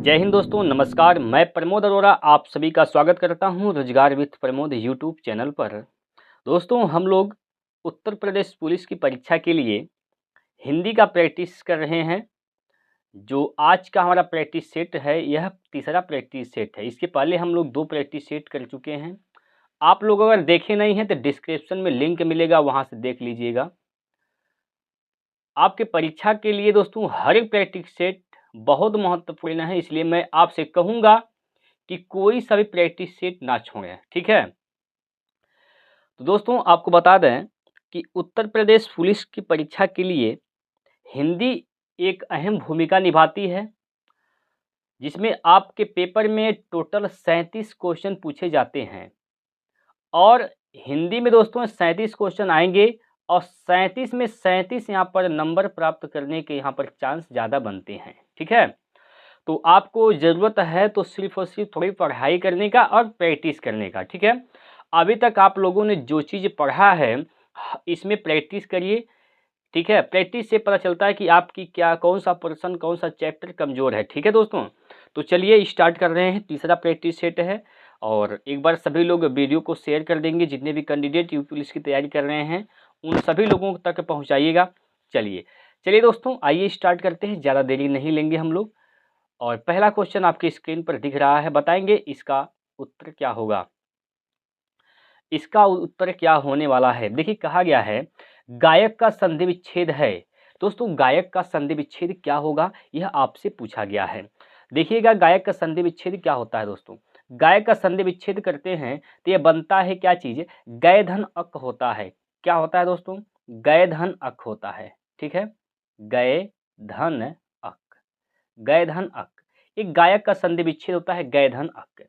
जय हिंद दोस्तों, नमस्कार। मैं प्रमोद अरोड़ा आप सभी का स्वागत करता हूं रोजगार विथ प्रमोद यूट्यूब चैनल पर। दोस्तों, हम लोग उत्तर प्रदेश पुलिस की परीक्षा के लिए हिंदी का प्रैक्टिस कर रहे हैं। जो आज का हमारा प्रैक्टिस सेट है, यह तीसरा प्रैक्टिस सेट है। इसके पहले हम लोग 2 प्रैक्टिस सेट कर चुके हैं। आप लोग अगर देखे नहीं हैं तो डिस्क्रिप्शन में लिंक मिलेगा, वहाँ से देख लीजिएगा। आपके परीक्षा के लिए दोस्तों हर एक प्रैक्टिस सेट बहुत महत्वपूर्ण है, इसलिए मैं आपसे कहूँगा कि कोई सा भी प्रैक्टिस सेट ना छोड़ें, ठीक है। तो दोस्तों, आपको बता दें कि उत्तर प्रदेश पुलिस की परीक्षा के लिए हिंदी एक अहम भूमिका निभाती है, जिसमें आपके पेपर में टोटल 37 क्वेश्चन पूछे जाते हैं। और हिंदी में दोस्तों 37 क्वेश्चन आएंगे और 37 में 37 यहाँ पर नंबर प्राप्त करने के यहाँ पर चांस ज़्यादा बनते हैं, ठीक है। तो आपको ज़रूरत है तो सिर्फ और सिर्फ थोड़ी पढ़ाई करने का और प्रैक्टिस करने का, ठीक है। अभी तक आप लोगों ने जो चीज़ पढ़ा है इसमें प्रैक्टिस करिए, ठीक है। प्रैक्टिस से पता चलता है कि आपकी क्या कौन सा पर्सन कौन सा चैप्टर कमज़ोर है, ठीक है दोस्तों। तो चलिए स्टार्ट कर रहे हैं। तीसरा प्रैक्टिस सेट है और एक बार सभी लोग वीडियो को शेयर कर देंगे। जितने भी कैंडिडेट यूपी पुलिस की तैयारी कर रहे हैं उन सभी लोगों तक पहुँचाइएगा। चलिए दोस्तों, आइए स्टार्ट करते हैं। ज़्यादा देरी नहीं लेंगे हम लोग। और पहला क्वेश्चन आपकी स्क्रीन पर दिख रहा है, बताएंगे इसका उत्तर क्या होगा। इसका उत्तर क्या होने वाला है, देखिए कहा गया है गायक का संधि विच्छेद है। दोस्तों, गायक का संधि विच्छेद क्या होगा, यह आपसे पूछा गया है। देखिएगा गायक का संधि विच्छेद क्या होता है दोस्तों। गायक का संधि विच्छेद करते हैं तो यह बनता है क्या चीज, गय धन अक होता है। क्या होता है दोस्तों, गय धन अक होता है, ठीक है। गय धन अक, गय धन अक एक गायक का संधि विच्छेद होता है गय धन अक।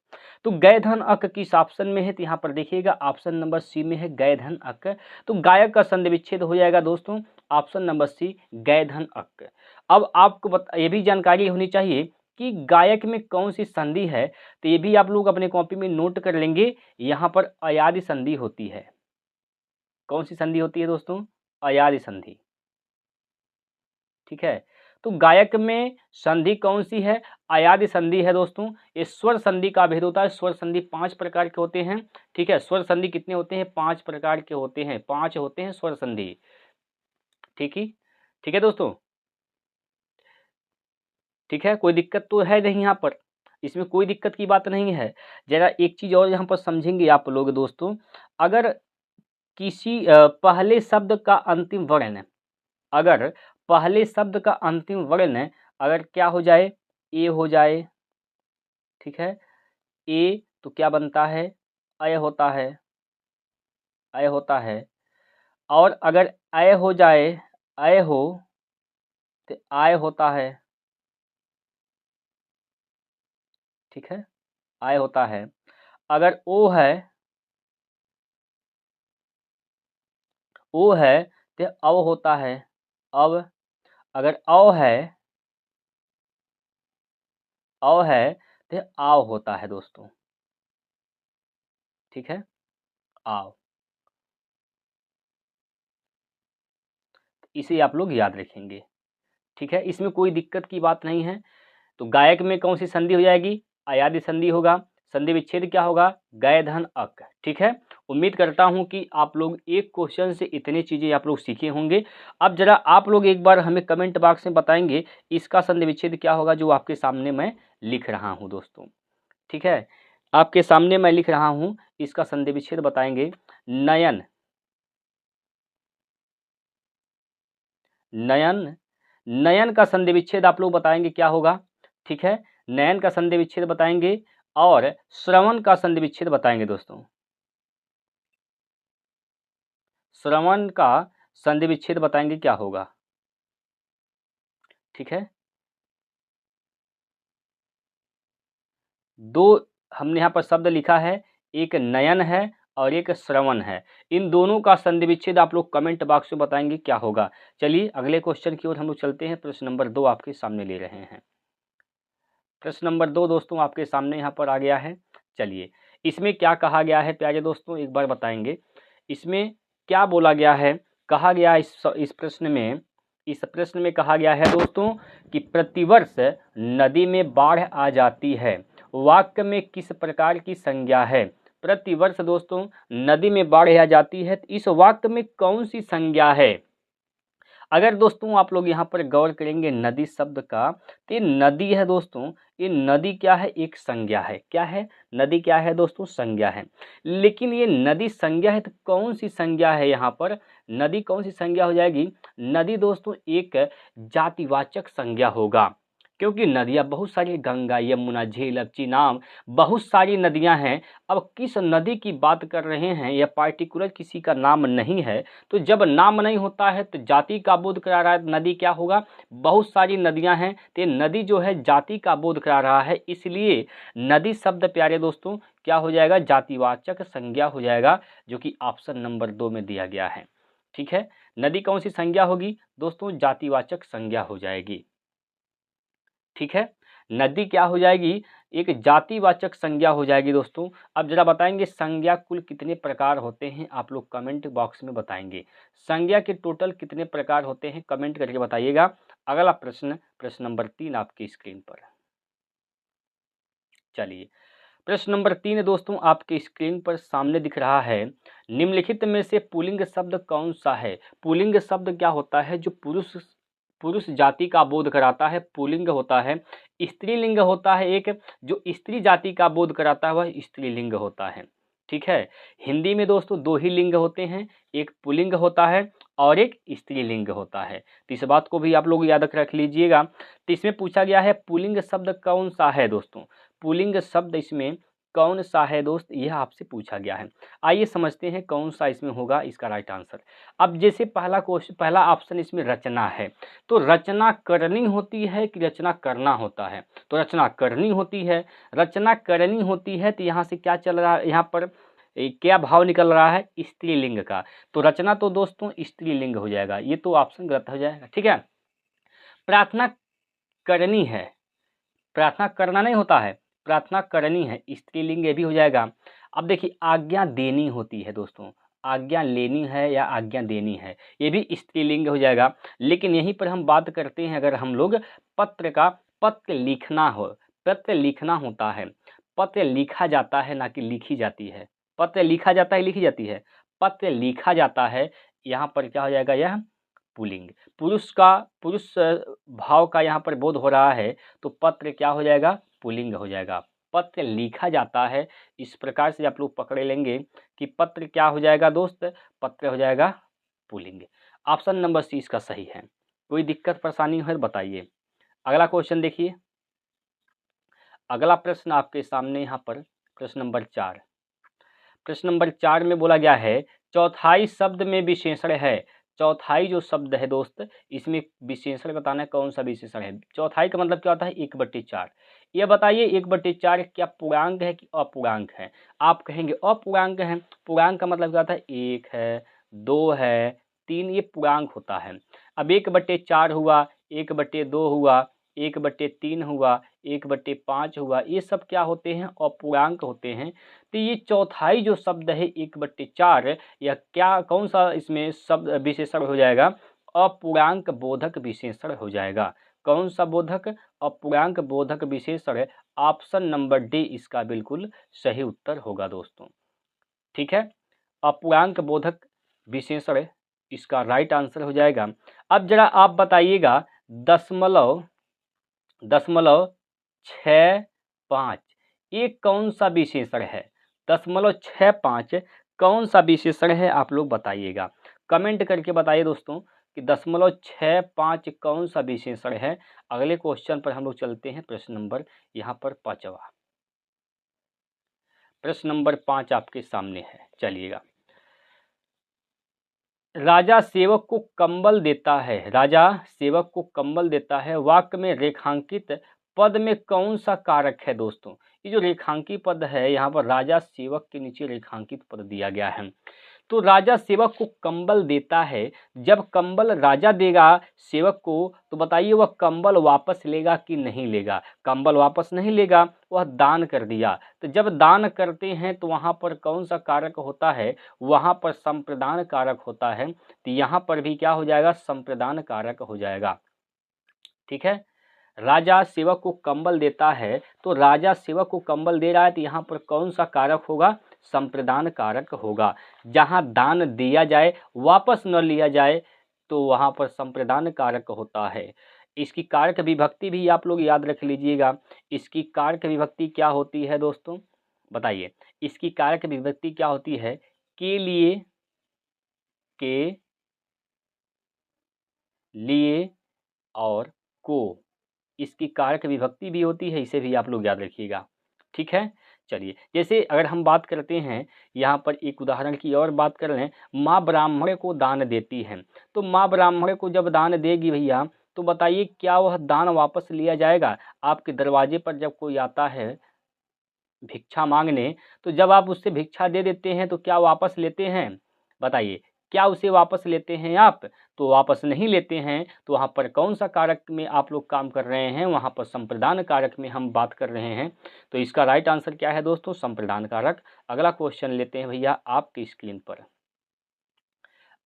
तो गय धन अक किस ऑप्शन में है, तो यहाँ पर देखिएगा ऑप्शन नंबर सी में है गय धन अक। तो गायक का संधि विच्छेद हो जाएगा दोस्तों ऑप्शन नंबर सी गय धन अक। अब आपको ये भी जानकारी होनी चाहिए कि गायक में कौन सी संधि है, तो ये भी आप लोग अपने कॉपी में नोट कर लेंगे। यहाँ पर अयादि संधि होती है। कौन सी संधि होती है दोस्तों, अयादि संधि, ठीक है। तो गायक में संधि कौन सी है, अयादि संधि है दोस्तों। ये स्वर संधि का भेद होता है। स्वर संधि 5 प्रकार के होते हैं, ठीक है। स्वर संधि कितने होते हैं, 5 प्रकार के होते हैं, 5 होते हैं स्वर संधि, ठीक है दोस्तों, ठीक है। कोई दिक्कत तो है नहीं, यहाँ पर इसमें कोई दिक्कत की बात नहीं है। जरा एक चीज और यहाँ पर समझेंगे आप लोग दोस्तों। अगर किसी पहले शब्द का अंतिम वर्ण, अगर पहले शब्द का अंतिम वर्ण अगर क्या हो जाए, ए हो जाए, ठीक है। ए तो क्या बनता है, अय होता है, अय होता है। और अगर अय हो जाए, अय हो तो आय होता है, ठीक है, आय होता है। अगर ओ है, ओ है तो अव होता है, अव। अगर अव है, अव है तो आव होता है दोस्तों, ठीक है, आव। इसे आप लोग याद रखेंगे, ठीक है। इसमें कोई दिक्कत की बात नहीं है। तो गायक में कौन सी संधि हो जाएगी, अयादि संधि होगा। संधि विच्छेद क्या होगा, गय धन अक, ठीक है। उम्मीद करता हूं कि आप लोग एक क्वेश्चन से इतनी चीजें आप लोग सीखे होंगे। अब जरा आप लोग एक बार हमें कमेंट बॉक्स में बताएंगे इसका संधि विच्छेद क्या होगा, जो आपके सामने मैं लिख रहा हूं दोस्तों, ठीक है। आपके सामने मैं लिख रहा हूं, इसका संधि विच्छेद बताएंगे। नयन, नयन, नयन का संधि विच्छेद आप लोग बताएंगे क्या होगा, ठीक है। नयन का संधि विच्छेद बताएंगे और श्रवण का संधि विच्छेद बताएंगे दोस्तों। श्रवण का संधि विच्छेद बताएंगे क्या होगा, ठीक है। दो हमने यहाँ पर शब्द लिखा है, एक नयन है और एक श्रवण है। इन दोनों का संधि विच्छेद आप लोग कमेंट बॉक्स में बताएंगे क्या होगा। चलिए अगले क्वेश्चन की ओर हम लोग चलते हैं। प्रश्न नंबर 2 आपके सामने ले रहे हैं। प्रश्न नंबर 2 दोस्तों आपके सामने यहाँ पर आ गया है। चलिए इसमें क्या कहा गया है प्यारे दोस्तों, एक बार बताएंगे इसमें क्या बोला गया है। कहा गया इस प्रश्न में इस प्रश्न में कहा गया है दोस्तों कि प्रतिवर्ष नदी में बाढ़ आ जाती है, वाक्य में किस प्रकार की संज्ञा है। प्रतिवर्ष दोस्तों नदी में बाढ़ आ जाती है, तो इस वाक्य में कौन सी संज्ञा है। अगर दोस्तों आप लोग यहाँ पर गौर करेंगे नदी शब्द का, तो ये नदी है दोस्तों, ये नदी क्या है, एक संज्ञा है। क्या है, नदी क्या है दोस्तों, संज्ञा है। लेकिन ये नदी संज्ञा है तो कौन सी संज्ञा है, यहाँ पर नदी कौन सी संज्ञा हो जाएगी। नदी दोस्तों एक जातिवाचक संज्ञा होगा, क्योंकि नदियाँ बहुत सारी, गंगा, यमुना, झेलम, चिनाब, बहुत सारी नदियाँ हैं। अब किस नदी की बात कर रहे हैं, या पार्टिकुलर किसी का नाम नहीं है, तो जब नाम नहीं होता है तो जाति का बोध करा रहा है। नदी क्या होगा, बहुत सारी नदियां हैं, तो ये नदी जो है जाति का बोध करा रहा है, इसलिए नदी शब्द प्यारे दोस्तों क्या हो जाएगा, जातिवाचक संज्ञा हो जाएगा, जो कि ऑप्शन नंबर 2 में दिया गया है। ठीक है, नदी कौन सी संज्ञा होगी दोस्तों, जातिवाचक संज्ञा हो जाएगी। ठीक है, नदी क्या हो जाएगी, एक जातिवाचक संज्ञा हो जाएगी दोस्तों। अब जरा बताएंगे संज्ञा कुल कितने प्रकार होते हैं, आप लोग कमेंट बॉक्स में बताएंगे। संज्ञा के टोटल कितने प्रकार होते हैं, कमेंट करके बताइएगा। अगला प्रश्न, प्रश्न नंबर 3 आपकी स्क्रीन पर। चलिए, प्रश्न नंबर 3 दोस्तों आपके स्क्रीन पर सामने दिख रहा है, निम्नलिखित में से पुल्लिंग शब्द कौन सा है। पुल्लिंग शब्द क्या होता है, जो पुरुष जाति का बोध कराता है, पुल्लिंग होता है। स्त्रीलिंग होता है एक, जो स्त्री जाति का बोध कराता है, वह स्त्रीलिंग होता है। ठीक है, हिंदी में दोस्तों 2 ही लिंग होते हैं, एक पुल्लिंग होता है और एक स्त्रीलिंग होता है। तो इस बात को भी आप लोग याद रख लीजिएगा। तो इसमें पूछा गया है पुल्लिंग शब्द कौन सा है दोस्तों, पुल्लिंग शब्द इसमें कौन सा है दोस्त, यह आपसे पूछा गया है। आइए समझते हैं कौन सा इसमें होगा इसका राइट आंसर। अब जैसे पहला क्वेश्चन, पहला ऑप्शन इसमें रचना है, तो रचना करनी होती है कि रचना करना होता है, तो रचना करनी होती है। रचना करनी होती है तो यहाँ से क्या चल रहा है, यहाँ पर क्या भाव निकल रहा है, स्त्रीलिंग का, तो रचना तो दोस्तों स्त्रीलिंग हो जाएगा, ये तो ऑप्शन गलत हो जाएगा। ठीक है, प्रार्थना करनी है, प्रार्थना करना नहीं होता है, प्रार्थना करनी है, स्त्रीलिंग ये भी हो जाएगा। अब देखिए आज्ञा देनी होती है दोस्तों, आज्ञा लेनी है या आज्ञा देनी है, ये भी स्त्रीलिंग हो जाएगा। लेकिन यहीं पर हम बात करते हैं, अगर हम लोग पत्र का, पत्र लिखना हो, पत्र लिखना होता है, पत्र लिखा जाता है ना कि लिखी जाती है, पत्र लिखा जाता है लिखी जाती है, पत्र लिखा जाता है, यहाँ पर क्या हो जाएगा, यह पुल्लिंग, पुरुष का, पुरुष भाव का यहाँ पर बोध हो रहा है, तो पत्र क्या हो जाएगा, पुल्लिंग हो जाएगा। पत्र लिखा जाता है, इस प्रकार से आप लोग पकड़े लेंगे कि पत्र क्या हो जाएगा दोस्त, पत्र हो जाएगा पुल्लिंग। ऑप्शन नंबर सी इसका सही है। कोई दिक्कत परेशानी है बताइए। अगला क्वेश्चन देखिए, अगला प्रश्न आपके सामने यहाँ पर प्रश्न नंबर 4। प्रश्न नंबर 4 में बोला गया है चौथाई शब्द में विशेषण है। चौथाई जो शब्द है दोस्त, इसमें विशेषण बताना है, कौन सा विशेषण है। चौथाई का मतलब क्या होता है, 1/4। ये बताइए 1/4 क्या पूर्णांक है कि अपूर्णांक है। आप कहेंगे अपूर्णांक है, पूर्णांक का मतलब क्या होता है, 1 है, 2 है, 3, ये पूर्णांक होता है। अब 1/4 हुआ, 1/2 हुआ, 1/3 हुआ, 1/5 हुआ, ये सब क्या होते हैं, अपूर्णांक होते हैं। तो ये चौथाई जो शब्द है 1/4, या क्या, कौन सा इसमें शब्द विशेषण हो जाएगा, अपूर्णांक बोधक विशेषण हो जाएगा। कौन सा बोधक, अपूर्णांक बोधक विशेषण। ऑप्शन नंबर डी इसका बिल्कुल सही उत्तर होगा दोस्तों। ठीक है, अपूर्णांक बोधक विशेषण इसका राइट आंसर हो जाएगा। अब जरा आप बताइएगा 0.65 ये कौन सा विशेषण है। 0.65 कौन सा विशेषण है, आप लोग बताइएगा, कमेंट करके बताइए दोस्तों कि 0.65 कौन सा विशेषण है। अगले क्वेश्चन पर हम लोग चलते हैं, प्रश्न नंबर यहाँ पर 5वां। प्रश्न नंबर 5 आपके सामने है, चलिएगा। राजा सेवक को कंबल देता है, राजा सेवक को कंबल देता है, वाक्य में रेखांकित पद में कौन सा कारक है दोस्तों। ये जो रेखांकित पद है, यहाँ पर राजा सेवक के नीचे रेखांकित पद दिया गया है, तो राजा सेवक को कंबल देता है, जब कंबल राजा देगा सेवक को तो बताइए वह कंबल वापस लेगा कि नहीं लेगा? कंबल वापस नहीं लेगा, वह दान कर दिया। तो जब दान करते हैं तो वहाँ पर कौन सा कारक होता है? वहाँ पर संप्रदान कारक होता है। तो यहाँ पर भी क्या हो जाएगा? संप्रदान कारक हो जाएगा। ठीक है, राजा सेवक को कंबल देता है, तो राजा सेवक को कंबल दे रहा है तो यहाँ पर कौन सा कारक होगा? संप्रदान कारक होगा। जहाँ दान दिया जाए वापस न लिया जाए तो वहाँ पर संप्रदान कारक होता है। इसकी कारक विभक्ति भी आप लोग याद रख लीजिएगा। इसकी कारक विभक्ति क्या होती है दोस्तों? बताइए, इसकी कारक विभक्ति क्या होती है? के लिए, के लिए और को, इसकी कारक विभक्ति भी होती है, इसे भी आप लोग याद रखिएगा। ठीक है, चलिए जैसे अगर हम बात करते हैं यहाँ पर एक उदाहरण की और बात कर लें, माँ ब्राह्मण को दान देती है। तो माँ ब्राह्मण को जब दान देगी भैया तो बताइए क्या वह दान वापस लिया जाएगा? आपके दरवाजे पर जब कोई आता है भिक्षा मांगने, तो जब आप उससे भिक्षा दे देते हैं तो क्या वापस लेते हैं? बताइए, क्या उसे वापस लेते हैं आप? तो वापस नहीं लेते हैं। तो वहाँ पर कौन सा कारक में आप लोग काम कर रहे हैं? वहाँ पर संप्रदान कारक में हम बात कर रहे हैं। तो इसका राइट आंसर क्या है दोस्तों? संप्रदान कारक। अगला क्वेश्चन लेते हैं भैया आपकी स्क्रीन पर।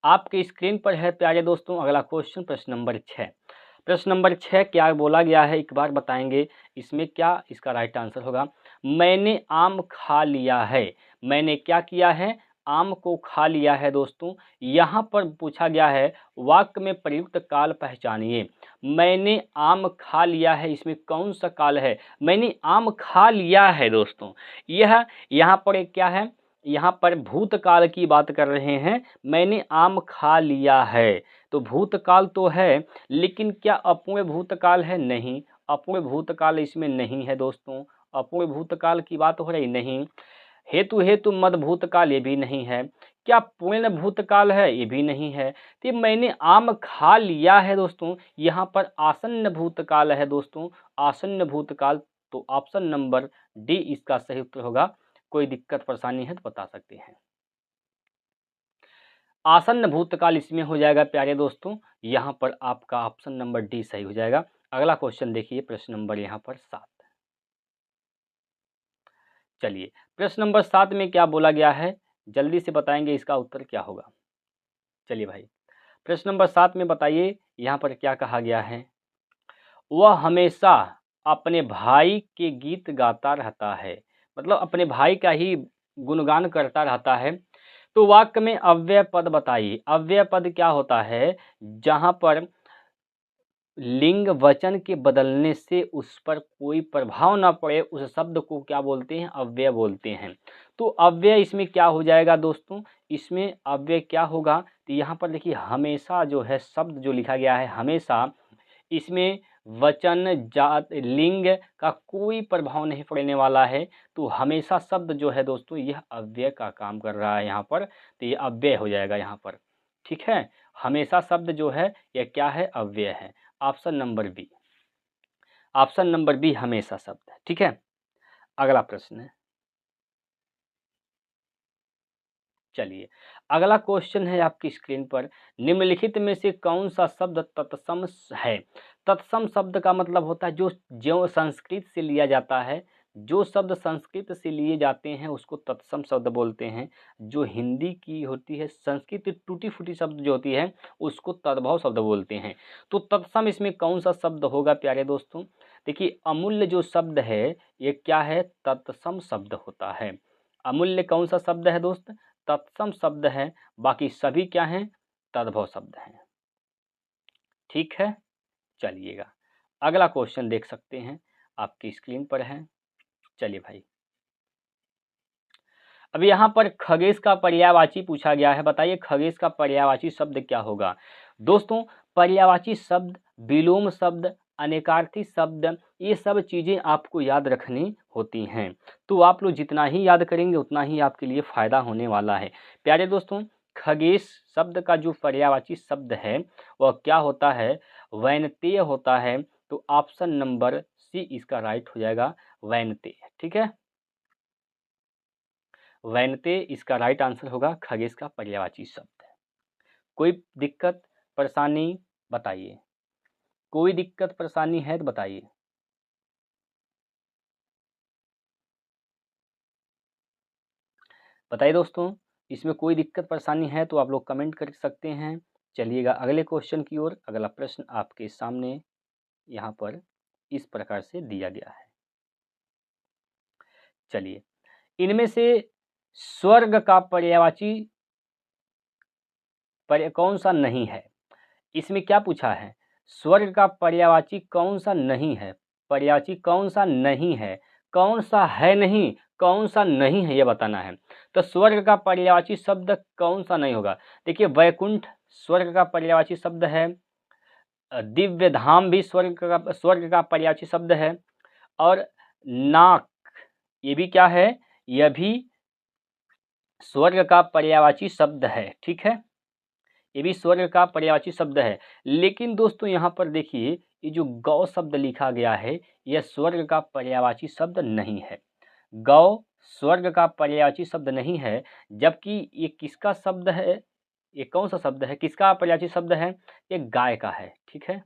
आपके स्क्रीन पर है प्यारे दोस्तों अगला क्वेश्चन, प्रश्न नंबर 6। प्रश्न नंबर 6 क्या बोला गया है एक बार बताएंगे, इसमें क्या इसका राइट आंसर होगा? मैंने आम खा लिया है। मैंने क्या किया है? आम को खा लिया है दोस्तों। यहाँ पर पूछा गया है वाक्य में प्रयुक्त काल पहचानिए। मैंने आम खा लिया है, इसमें कौन सा काल है? मैंने आम खा लिया है दोस्तों, यह यहाँ पर एक क्या है? यहाँ पर भूतकाल की बात कर रहे हैं। मैंने आम खा लिया है, तो भूतकाल तो है, लेकिन क्या अपूर्ण भूतकाल है? नहीं, अपूर्ण भूतकाल इसमें नहीं है दोस्तों। अपूर्ण भूतकाल की बात हो रही नहीं। हेतु हेतु मद भूतकाल ये भी नहीं है। क्या पूर्ण भूतकाल है? ये भी नहीं है। तो मैंने आम खा लिया है दोस्तों, यहाँ पर आसन्न भूतकाल है दोस्तों, आसन्न भूतकाल। तो ऑप्शन नंबर डी इसका सही उत्तर होगा। कोई दिक्कत परेशानी है तो बता सकते हैं। आसन्न भूतकाल इसमें हो जाएगा प्यारे दोस्तों, यहाँ पर आपका ऑप्शन नंबर डी सही हो जाएगा। अगला क्वेश्चन देखिए, प्रश्न नंबर यहाँ पर 7। चलिए प्रश्न नंबर 7 में क्या बोला गया है, जल्दी से बताएंगे इसका उत्तर क्या होगा। चलिए भाई, प्रश्न नंबर 7 में बताइए यहाँ पर क्या कहा गया है। वह हमेशा अपने भाई के गीत गाता रहता है, मतलब अपने भाई का ही गुणगान करता रहता है। तो वाक्य में अव्यय पद बताइए। अव्यय पद क्या होता है? जहाँ पर लिंग वचन के बदलने से उस पर कोई प्रभाव ना पड़े, उस शब्द को क्या बोलते हैं? अव्यय बोलते हैं। तो अव्यय इसमें क्या हो जाएगा दोस्तों? इसमें अव्यय क्या होगा? तो यहाँ पर देखिए हमेशा जो है शब्द जो लिखा गया है हमेशा, इसमें वचन जात लिंग का कोई प्रभाव नहीं पड़ने वाला है। तो हमेशा शब्द जो है दोस्तों यह अव्यय का काम कर रहा है यहाँ पर, तो ये अव्यय हो जाएगा यहाँ पर। ठीक है, हमेशा शब्द जो है यह क्या है? अव्यय है। Option number B, option number B हमेशा शब्द है। ठीक है, अगला प्रश्न है। चलिए अगला क्वेश्चन है आपकी स्क्रीन पर, निम्नलिखित में से कौन सा शब्द तत्सम है? तत्सम शब्द का मतलब होता है जो संस्कृत से लिया जाता है। जो शब्द संस्कृत से लिए जाते हैं उसको तत्सम शब्द बोलते हैं। जो हिंदी की होती है संस्कृत टूटी फूटी शब्द जो होती है उसको तद्भव शब्द बोलते हैं। तो तत्सम इसमें कौन सा शब्द होगा प्यारे दोस्तों? देखिए अमूल्य जो शब्द है ये क्या है? तत्सम शब्द होता है। अमूल्य कौन सा शब्द है दोस्त? तत्सम शब्द है। बाकी सभी क्या हैं? तद्भव शब्द हैं। ठीक है, चलिएगा अगला क्वेश्चन देख सकते हैं, आपकी स्क्रीन पर है। चलिए भाई, अब यहाँ पर खगेश का पर्यायवाची पूछा गया है। बताइए खगेश का पर्यायवाची शब्द क्या होगा? दोस्तों पर्यायवाची शब्द, विलोम शब्द, अनेकार्थी शब्द, ये सब चीज़ें आपको याद रखनी होती हैं। तो आप लोग जितना ही याद करेंगे उतना ही आपके लिए फ़ायदा होने वाला है। प्यारे दोस्तों खगेश शब्द का जो पर्यायवाची शब्द है वह क्या होता है? वैनतेय होता है। तो ऑप्शन नंबर सी इसका राइट हो जाएगा, वैनतेय। ठीक है, वैनते इसका राइट आंसर होगा, खगेश का पर्यायवाची शब्द है। कोई दिक्कत परेशानी बताइए, कोई दिक्कत परेशानी है तो बताइए। बताइए दोस्तों, इसमें कोई दिक्कत परेशानी है तो आप लोग कमेंट कर सकते हैं। चलिएगा अगले क्वेश्चन की ओर। अगला प्रश्न आपके सामने यहाँ पर इस प्रकार से दिया गया है। चलिए, इनमें से स्वर्ग का पर्यायवाची कौन सा नहीं है? इसमें क्या पूछा है? स्वर्ग का पर्यायवाची कौन सा नहीं है? पर्यायवाची कौन सा नहीं है? कौन सा है नहीं, कौन सा नहीं है, यह बताना है। तो स्वर्ग का पर्यायवाची शब्द कौन सा नहीं होगा? देखिए, वैकुंठ स्वर्ग का पर्यायवाची शब्द है, दिव्य धाम भी स्वर्ग का पर्यायवाची शब्द है, और नाक ये भी क्या है? यह भी स्वर्ग का पर्यायवाची शब्द है। ठीक है, ये भी स्वर्ग का पर्यायवाची शब्द है। लेकिन दोस्तों यहाँ पर देखिए, ये जो गौ शब्द लिखा गया है, यह स्वर्ग का पर्यायवाची शब्द नहीं है। गौ स्वर्ग का पर्यायवाची शब्द नहीं है, जबकि ये किसका शब्द है? ये कौन सा शब्द है, किसका पर्यायवाची शब्द है? ये गाय का है। ठीक है,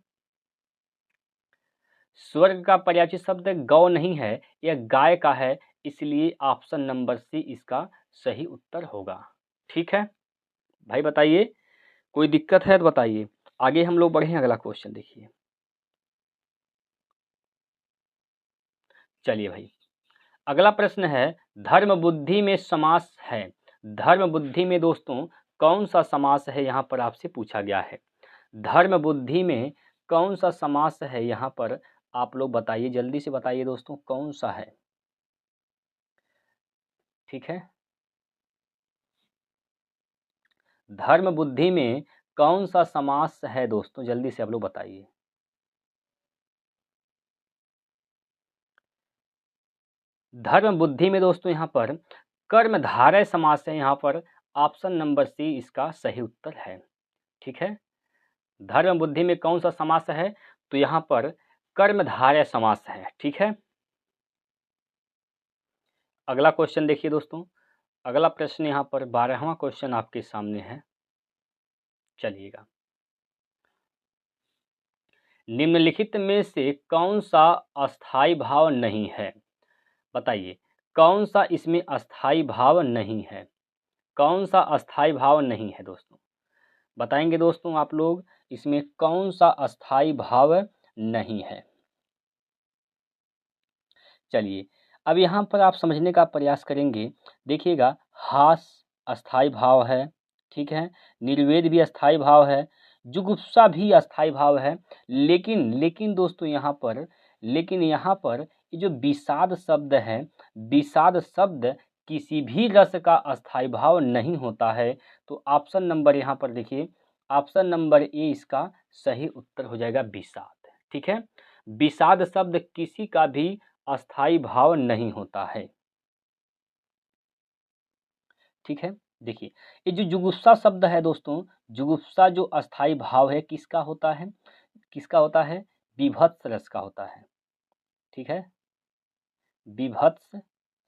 स्वर्ग का पर्यायवाची शब्द गौ नहीं है, यह गाय का है, इसलिए ऑप्शन नंबर सी इसका सही उत्तर होगा। ठीक है भाई, बताइए कोई दिक्कत है तो बताइए। आगे हम लोग बढ़े, अगला क्वेश्चन देखिए। चलिए भाई, अगला प्रश्न है, धर्म बुद्धि में समास है। धर्म बुद्धि में दोस्तों कौन सा समास है, यहाँ पर आपसे पूछा गया है। धर्म बुद्धि में कौन सा समास है, यहाँ पर आप लोग बताइए, जल्दी से बताइए दोस्तों, कौन सा है? ठीक है, धर्म बुद्धि में कौन सा समास है दोस्तों, जल्दी से आप लोग बताइए। धर्म बुद्धि में दोस्तों यहाँ पर कर्मधारय समास है, यहाँ पर ऑप्शन नंबर सी इसका सही उत्तर है। ठीक है, धर्म बुद्धि में कौन सा समास है? तो यहाँ पर कर्मधारय समास है। ठीक है, अगला क्वेश्चन देखिए दोस्तों। अगला प्रश्न यहाँ पर 12वां क्वेश्चन आपके सामने है। चलिएगा, निम्नलिखित में से कौन सा अस्थाई भाव नहीं है? बताइए, कौन सा इसमें अस्थाई भाव नहीं है? कौन सा अस्थाई भाव नहीं है दोस्तों? बताएंगे दोस्तों आप लोग, इसमें कौन सा अस्थाई भाव नहीं है? चलिए, अब यहाँ पर आप समझने का प्रयास करेंगे। देखिएगा, हास अस्थाई भाव है। ठीक है, निर्वेद भी अस्थाई भाव है, जुगुप्सा भी अस्थाई भाव है। लेकिन दोस्तों यहाँ पर ये जो विषाद शब्द है, विषाद शब्द किसी भी रस का अस्थाई भाव नहीं होता है। तो ऑप्शन नंबर यहाँ पर देखिए, ऑप्शन नंबर ए इसका सही उत्तर हो जाएगा, विषाद। ठीक है, विषाद शब्द किसी का भी अस्थाई भाव नहीं होता है। ठीक है, देखिए, ये जो जुगुप्सा शब्द है दोस्तों, जुगुप्सा जो अस्थाई भाव है किसका होता है? किसका होता है? विभत्स रस का होता है। ठीक है, विभत्स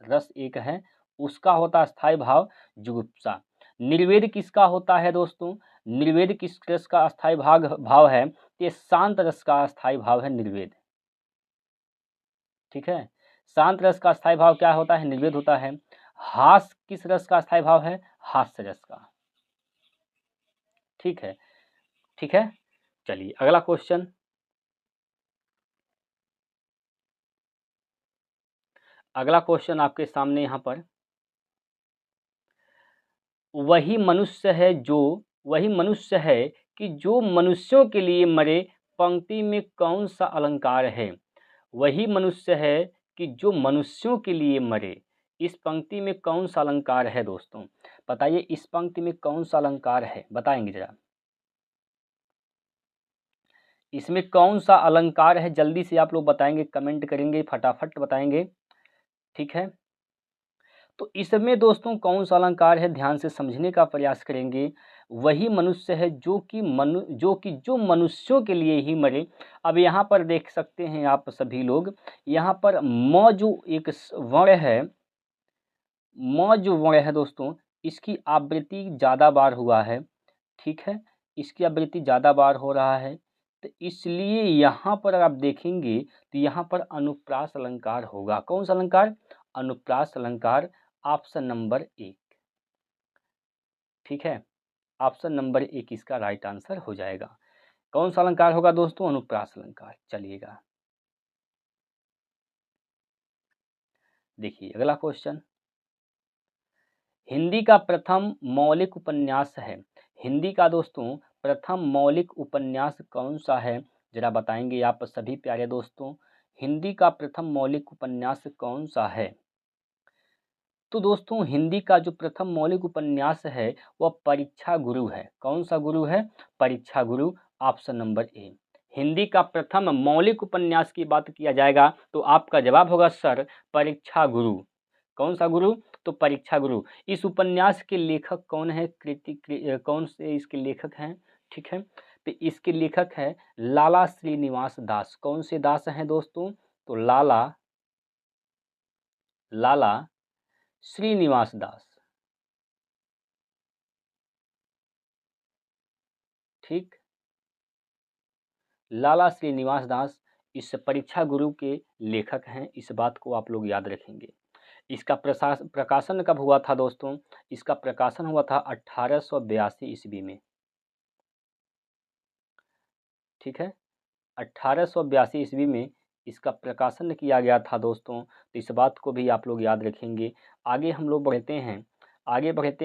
रस एक है, उसका होता है अस्थाई भाव जुगुप्सा। निर्वेद किसका होता है दोस्तों? निर्वेद किस रस का अस्थाई भाव है? ये शांत रस का अस्थाई भाव है निर्वेद। ठीक है, शांत रस का अस्थाई भाव क्या होता है? निर्वेद होता है। हास किस रस का अस्थाई भाव है? हास्य रस का। ठीक है, ठीक है, चलिए अगला क्वेश्चन। अगला क्वेश्चन आपके सामने यहाँ पर, वही मनुष्य है कि जो मनुष्यों के लिए मरे, पंक्ति में कौन सा अलंकार है? वही मनुष्य है कि जो मनुष्यों के लिए मरे, इस पंक्ति में कौन सा अलंकार है दोस्तों? बताइए, इस पंक्ति में कौन सा अलंकार है, बताएंगे जरा। इसमें कौन सा अलंकार है, जल्दी से आप लोग बताएंगे, कमेंट करेंगे, फटाफट बताएंगे। ठीक है, तो इसमें दोस्तों कौन सा अलंकार है, ध्यान से समझने का प्रयास करेंगे। वही मनुष्य है जो मनुष्यों के लिए ही मरे। अब यहाँ पर देख सकते हैं आप सभी लोग, यहाँ पर म जो एक वर्ण है, म जो वर्ण है दोस्तों, इसकी आवृत्ति ज़्यादा बार हुआ है, ठीक है, इसकी आवृत्ति ज़्यादा बार हो रहा है, तो इसलिए यहाँ पर अगर आप देखेंगे तो यहाँ पर अनुप्रास अलंकार होगा। कौन सा अलंकार? अनुप्रास अलंकार, ऑप्शन नंबर 1, ठीक है, ऑप्शन नंबर 1 इसका राइट आंसर हो जाएगा। कौन सा अलंकार होगा दोस्तों? अनुप्रास अलंकार। चलिएगा, देखिए अगला क्वेश्चन, हिंदी का प्रथम मौलिक उपन्यास है। हिंदी का दोस्तों प्रथम मौलिक उपन्यास कौन सा है? जरा बताएंगे आप सभी प्यारे दोस्तों, हिंदी का प्रथम मौलिक उपन्यास कौन सा है? तो दोस्तों हिंदी का जो प्रथम मौलिक उपन्यास है वह परीक्षा गुरु है। कौन सा गुरु है? परीक्षा गुरु, ऑप्शन नंबर ए। हिंदी का प्रथम मौलिक उपन्यास की बात किया जाएगा तो आपका जवाब होगा सर परीक्षा गुरु। कौन सा गुरु? तो परीक्षा गुरु। इस उपन्यास के लेखक कौन है? कौन से इसके लेखक हैं? ठीक है, तो इसके लेखक है लाला श्रीनिवास दास। कौन से दास हैं दोस्तों? तो लाला श्रीनिवास दास, ठीक, लाला श्रीनिवास दास इस परीक्षा गुरु के लेखक हैं। इस बात को आप लोग याद रखेंगे। इसका प्रकाशन कब हुआ था दोस्तों? इसका प्रकाशन हुआ था 1882 ईस्वी में, ठीक है, 1882 ईस्वी में इसका प्रकाशन किया गया था दोस्तों। तो इस बात को भी आप लोग याद रखेंगे। आगे हम लोग बढ़ते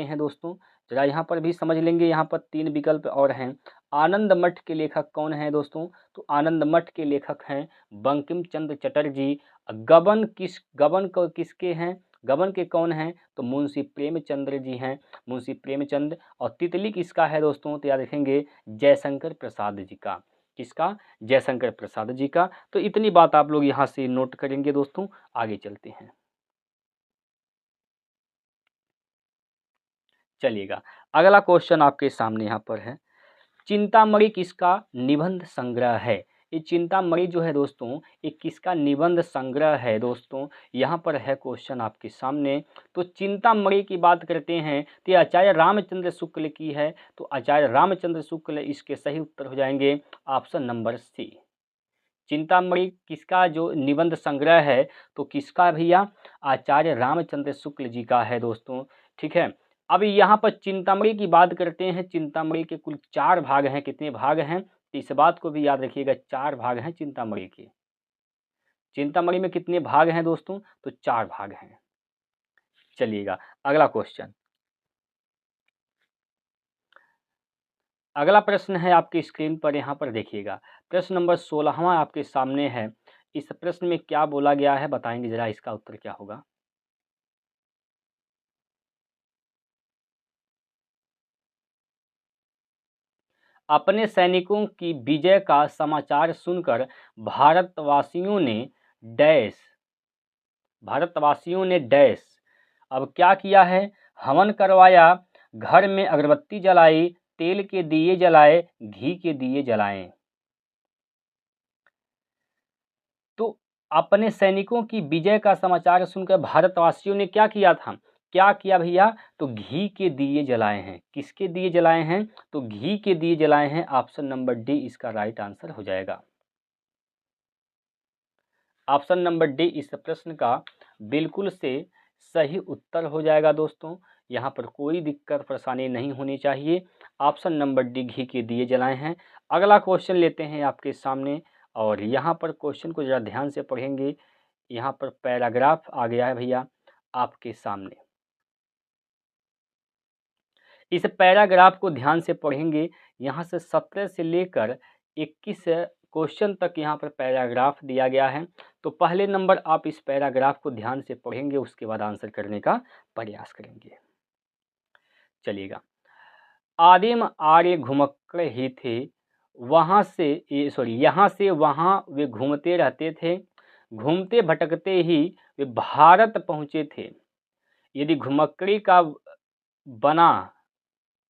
हैं दोस्तों, जरा यहाँ पर भी समझ लेंगे। यहाँ पर 3 विकल्प और हैं। आनंद मठ के लेखक कौन हैं दोस्तों? तो आनंद मठ के लेखक हैं बंकिम चंद्र चटर्जी। गबन किसके हैं? गबन के कौन हैं? तो मुंशी प्रेमचंद्र जी हैं, मुंशी प्रेमचंद। और तितली किसका है दोस्तों? तो याद रखेंगे जयशंकर प्रसाद जी का। किसका? जयशंकर प्रसाद जी का। तो इतनी बात आप लोग यहाँ से नोट करेंगे दोस्तों। आगे चलते हैं, चलिएगा, अगला क्वेश्चन आपके सामने यहाँ पर है, चिंतामणि किसका निबंध संग्रह है? ये चिंतामणि जो है दोस्तों ये किसका निबंध संग्रह है दोस्तों? यहाँ पर है क्वेश्चन आपके सामने। तो चिंतामणि की बात करते हैं तो ये आचार्य रामचंद्र शुक्ल की है। तो आचार्य रामचंद्र शुक्ल इसके सही उत्तर हो जाएंगे ऑप्शन नंबर सी। चिंतामणि किसका जो निबंध संग्रह है? तो किसका भैया? आचार्य रामचंद्र शुक्ल जी का है दोस्तों, ठीक है। अब यहाँ पर चिंतामणि की बात करते हैं। चिंतामणि के कुल 4 भाग हैं। कितने भाग हैं? तो इस बात को भी याद रखिएगा, 4 भाग हैं चिंतामणि के। चिंतामणि में कितने भाग हैं दोस्तों? तो 4 भाग हैं। चलिएगा, अगला क्वेश्चन, अगला प्रश्न है आपकी स्क्रीन पर, यहाँ पर देखिएगा। प्रश्न नंबर 16वां आपके सामने है। इस प्रश्न में क्या बोला गया है बताएंगे जरा, इसका उत्तर क्या होगा? अपने सैनिकों की विजय का समाचार सुनकर भारतवासियों ने डैश भारतवासियों ने डैश अब क्या किया है? हवन करवाया, घर में अगरबत्ती जलाई, तेल के दिए जलाए, घी के दिए जलाएं। तो अपने सैनिकों की विजय का समाचार सुनकर भारतवासियों ने क्या किया था? क्या किया भैया? तो घी के दिए जलाए हैं। किसके दिए जलाए हैं? तो घी के दिए जलाए हैं। ऑप्शन नंबर डी इसका राइट आंसर हो जाएगा। ऑप्शन नंबर डी इस प्रश्न का बिल्कुल से सही उत्तर हो जाएगा दोस्तों। यहाँ पर कोई दिक्कत परेशानी नहीं होनी चाहिए। ऑप्शन नंबर डी घी के दिए जलाए हैं। अगला क्वेश्चन लेते हैं आपके सामने, और यहाँ पर क्वेश्चन को ज़रा ध्यान से पढ़ेंगे। यहाँ पर पैराग्राफ आ गया है भैया आपके सामने। इस पैराग्राफ को ध्यान से पढ़ेंगे। यहाँ से 17 से लेकर 21 क्वेश्चन तक यहाँ पर पैराग्राफ दिया गया है। तो पहले नंबर आप इस पैराग्राफ को ध्यान से पढ़ेंगे, उसके बाद आंसर करने का प्रयास करेंगे। चलिएगा, आदिम आर्य घुमक्कड़ ही थे, यहाँ से वहाँ वे घूमते रहते थे, घूमते भटकते ही वे भारत पहुँचे थे। यदि घुमक्कड़ी का बना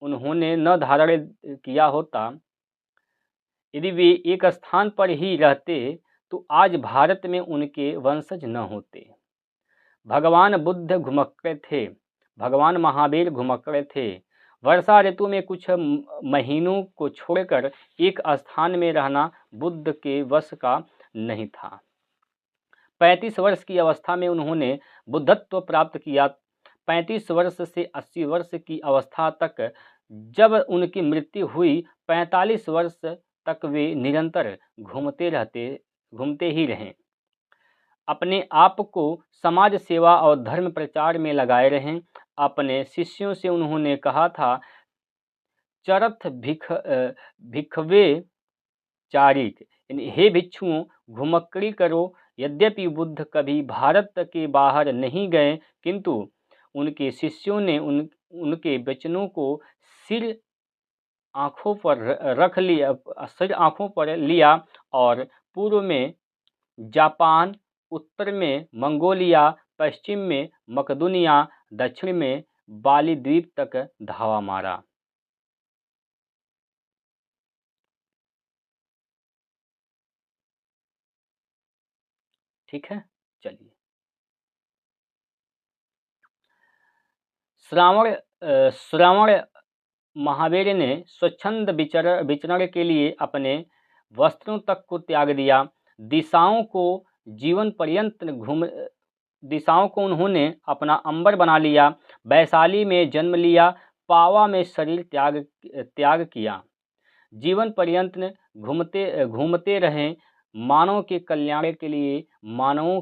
उन्होंने न धारण किया होता, यदि वे एक स्थान पर ही रहते तो आज भारत में उनके वंशज न होते। भगवान बुद्ध घुमक्कड़ थे, भगवान महावीर घुमक्कड़ थे। वर्षा ऋतु में कुछ महीनों को छोड़कर एक स्थान में रहना बुद्ध के वश का नहीं था। 35 वर्ष की अवस्था में उन्होंने बुद्धत्व प्राप्त किया। 35 वर्ष से 80 वर्ष की अवस्था तक जब उनकी मृत्यु हुई, 45 वर्ष तक वे निरंतर घूमते ही रहे। अपने आप को समाज सेवा और धर्म प्रचार में लगाए रहें। अपने शिष्यों से उन्होंने कहा था, चरथ भिखवे चारिक, हे भिक्षुओं घुमक्कड़ी करो। यद्यपि बुद्ध कभी भारत के बाहर नहीं गए, किंतु उनके शिष्यों ने उनके वचनों को सिर आँखों पर लिया और पूर्व में जापान, उत्तर में मंगोलिया, पश्चिम में मकदूनिया, दक्षिण में बाली द्वीप तक धावा मारा। ठीक है, चलिए। श्रावण महावीर ने स्वच्छंद विचरण के लिए अपने वस्त्रों तक को त्याग दिया। दिशाओं को उन्होंने अपना अंबर बना लिया। वैशाली में जन्म लिया, पावा में शरीर त्याग किया। जीवन पर्यंत घूमते रहे, मानव के कल्याण के लिए, मानवों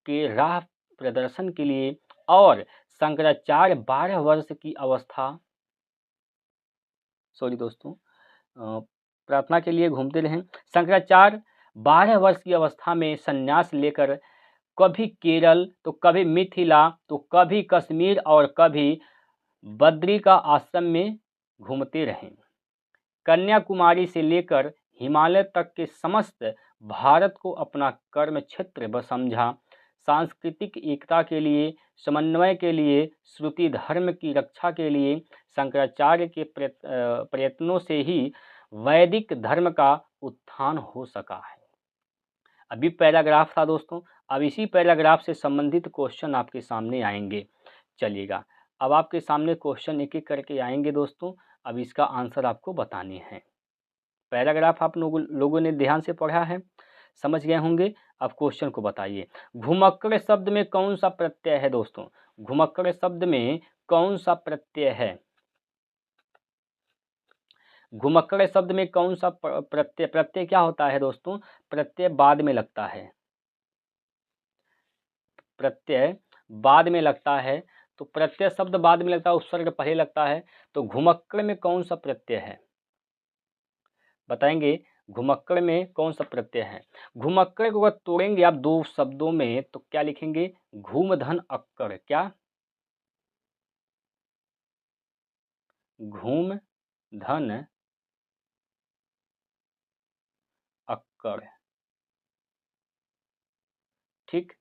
के राह प्रदर्शन के लिए। और शंकराचार्य 12 वर्ष की अवस्था प्रार्थना के लिए घूमते रहे। शंकराचार्य 12 वर्ष की अवस्था में संन्यास लेकर कभी केरल, तो कभी मिथिला, तो कभी कश्मीर और कभी बद्री का आश्रम में घूमते रहे। कन्याकुमारी से लेकर हिमालय तक के समस्त भारत को अपना कर्म क्षेत्र समझा। सांस्कृतिक एकता के लिए, समन्वय के लिए, श्रुति धर्म की रक्षा के लिए शंकराचार्य के प्रयत्नों से ही वैदिक धर्म का उत्थान हो सका है। अभी पैराग्राफ था दोस्तों, अब इसी पैराग्राफ से संबंधित क्वेश्चन आपके सामने आएंगे। चलिएगा, अब आपके सामने क्वेश्चन एक एक करके आएंगे दोस्तों। अब इसका आंसर आपको बताने हैं। पैराग्राफ आप लोगों ने ध्यान से पढ़ा है, समझ गए होंगे। अब क्वेश्चन को बताइए। घुमक्कड़ शब्द में कौन सा प्रत्यय है दोस्तों? घुमक्कड़ शब्द में कौन सा प्रत्यय है? घुमक्कड़ शब्द में कौन सा प्रत्यय क्या होता है दोस्तों? प्रत्यय बाद में लगता है, प्रत्यय बाद में लगता है। तो प्रत्यय शब्द बाद में लगता है, उपसर्ग पहले लगता है। तो घुमक्कड़ में कौन सा प्रत्यय है बताएंगे? घुमक्कड़ में कौन सा प्रत्यय है? घुमक्कड़ को अगर तोड़ेंगे आप दो शब्दों में तो क्या लिखेंगे? घूम धन अक्कड़। क्या? घूम धन अक्कड़। ठीक,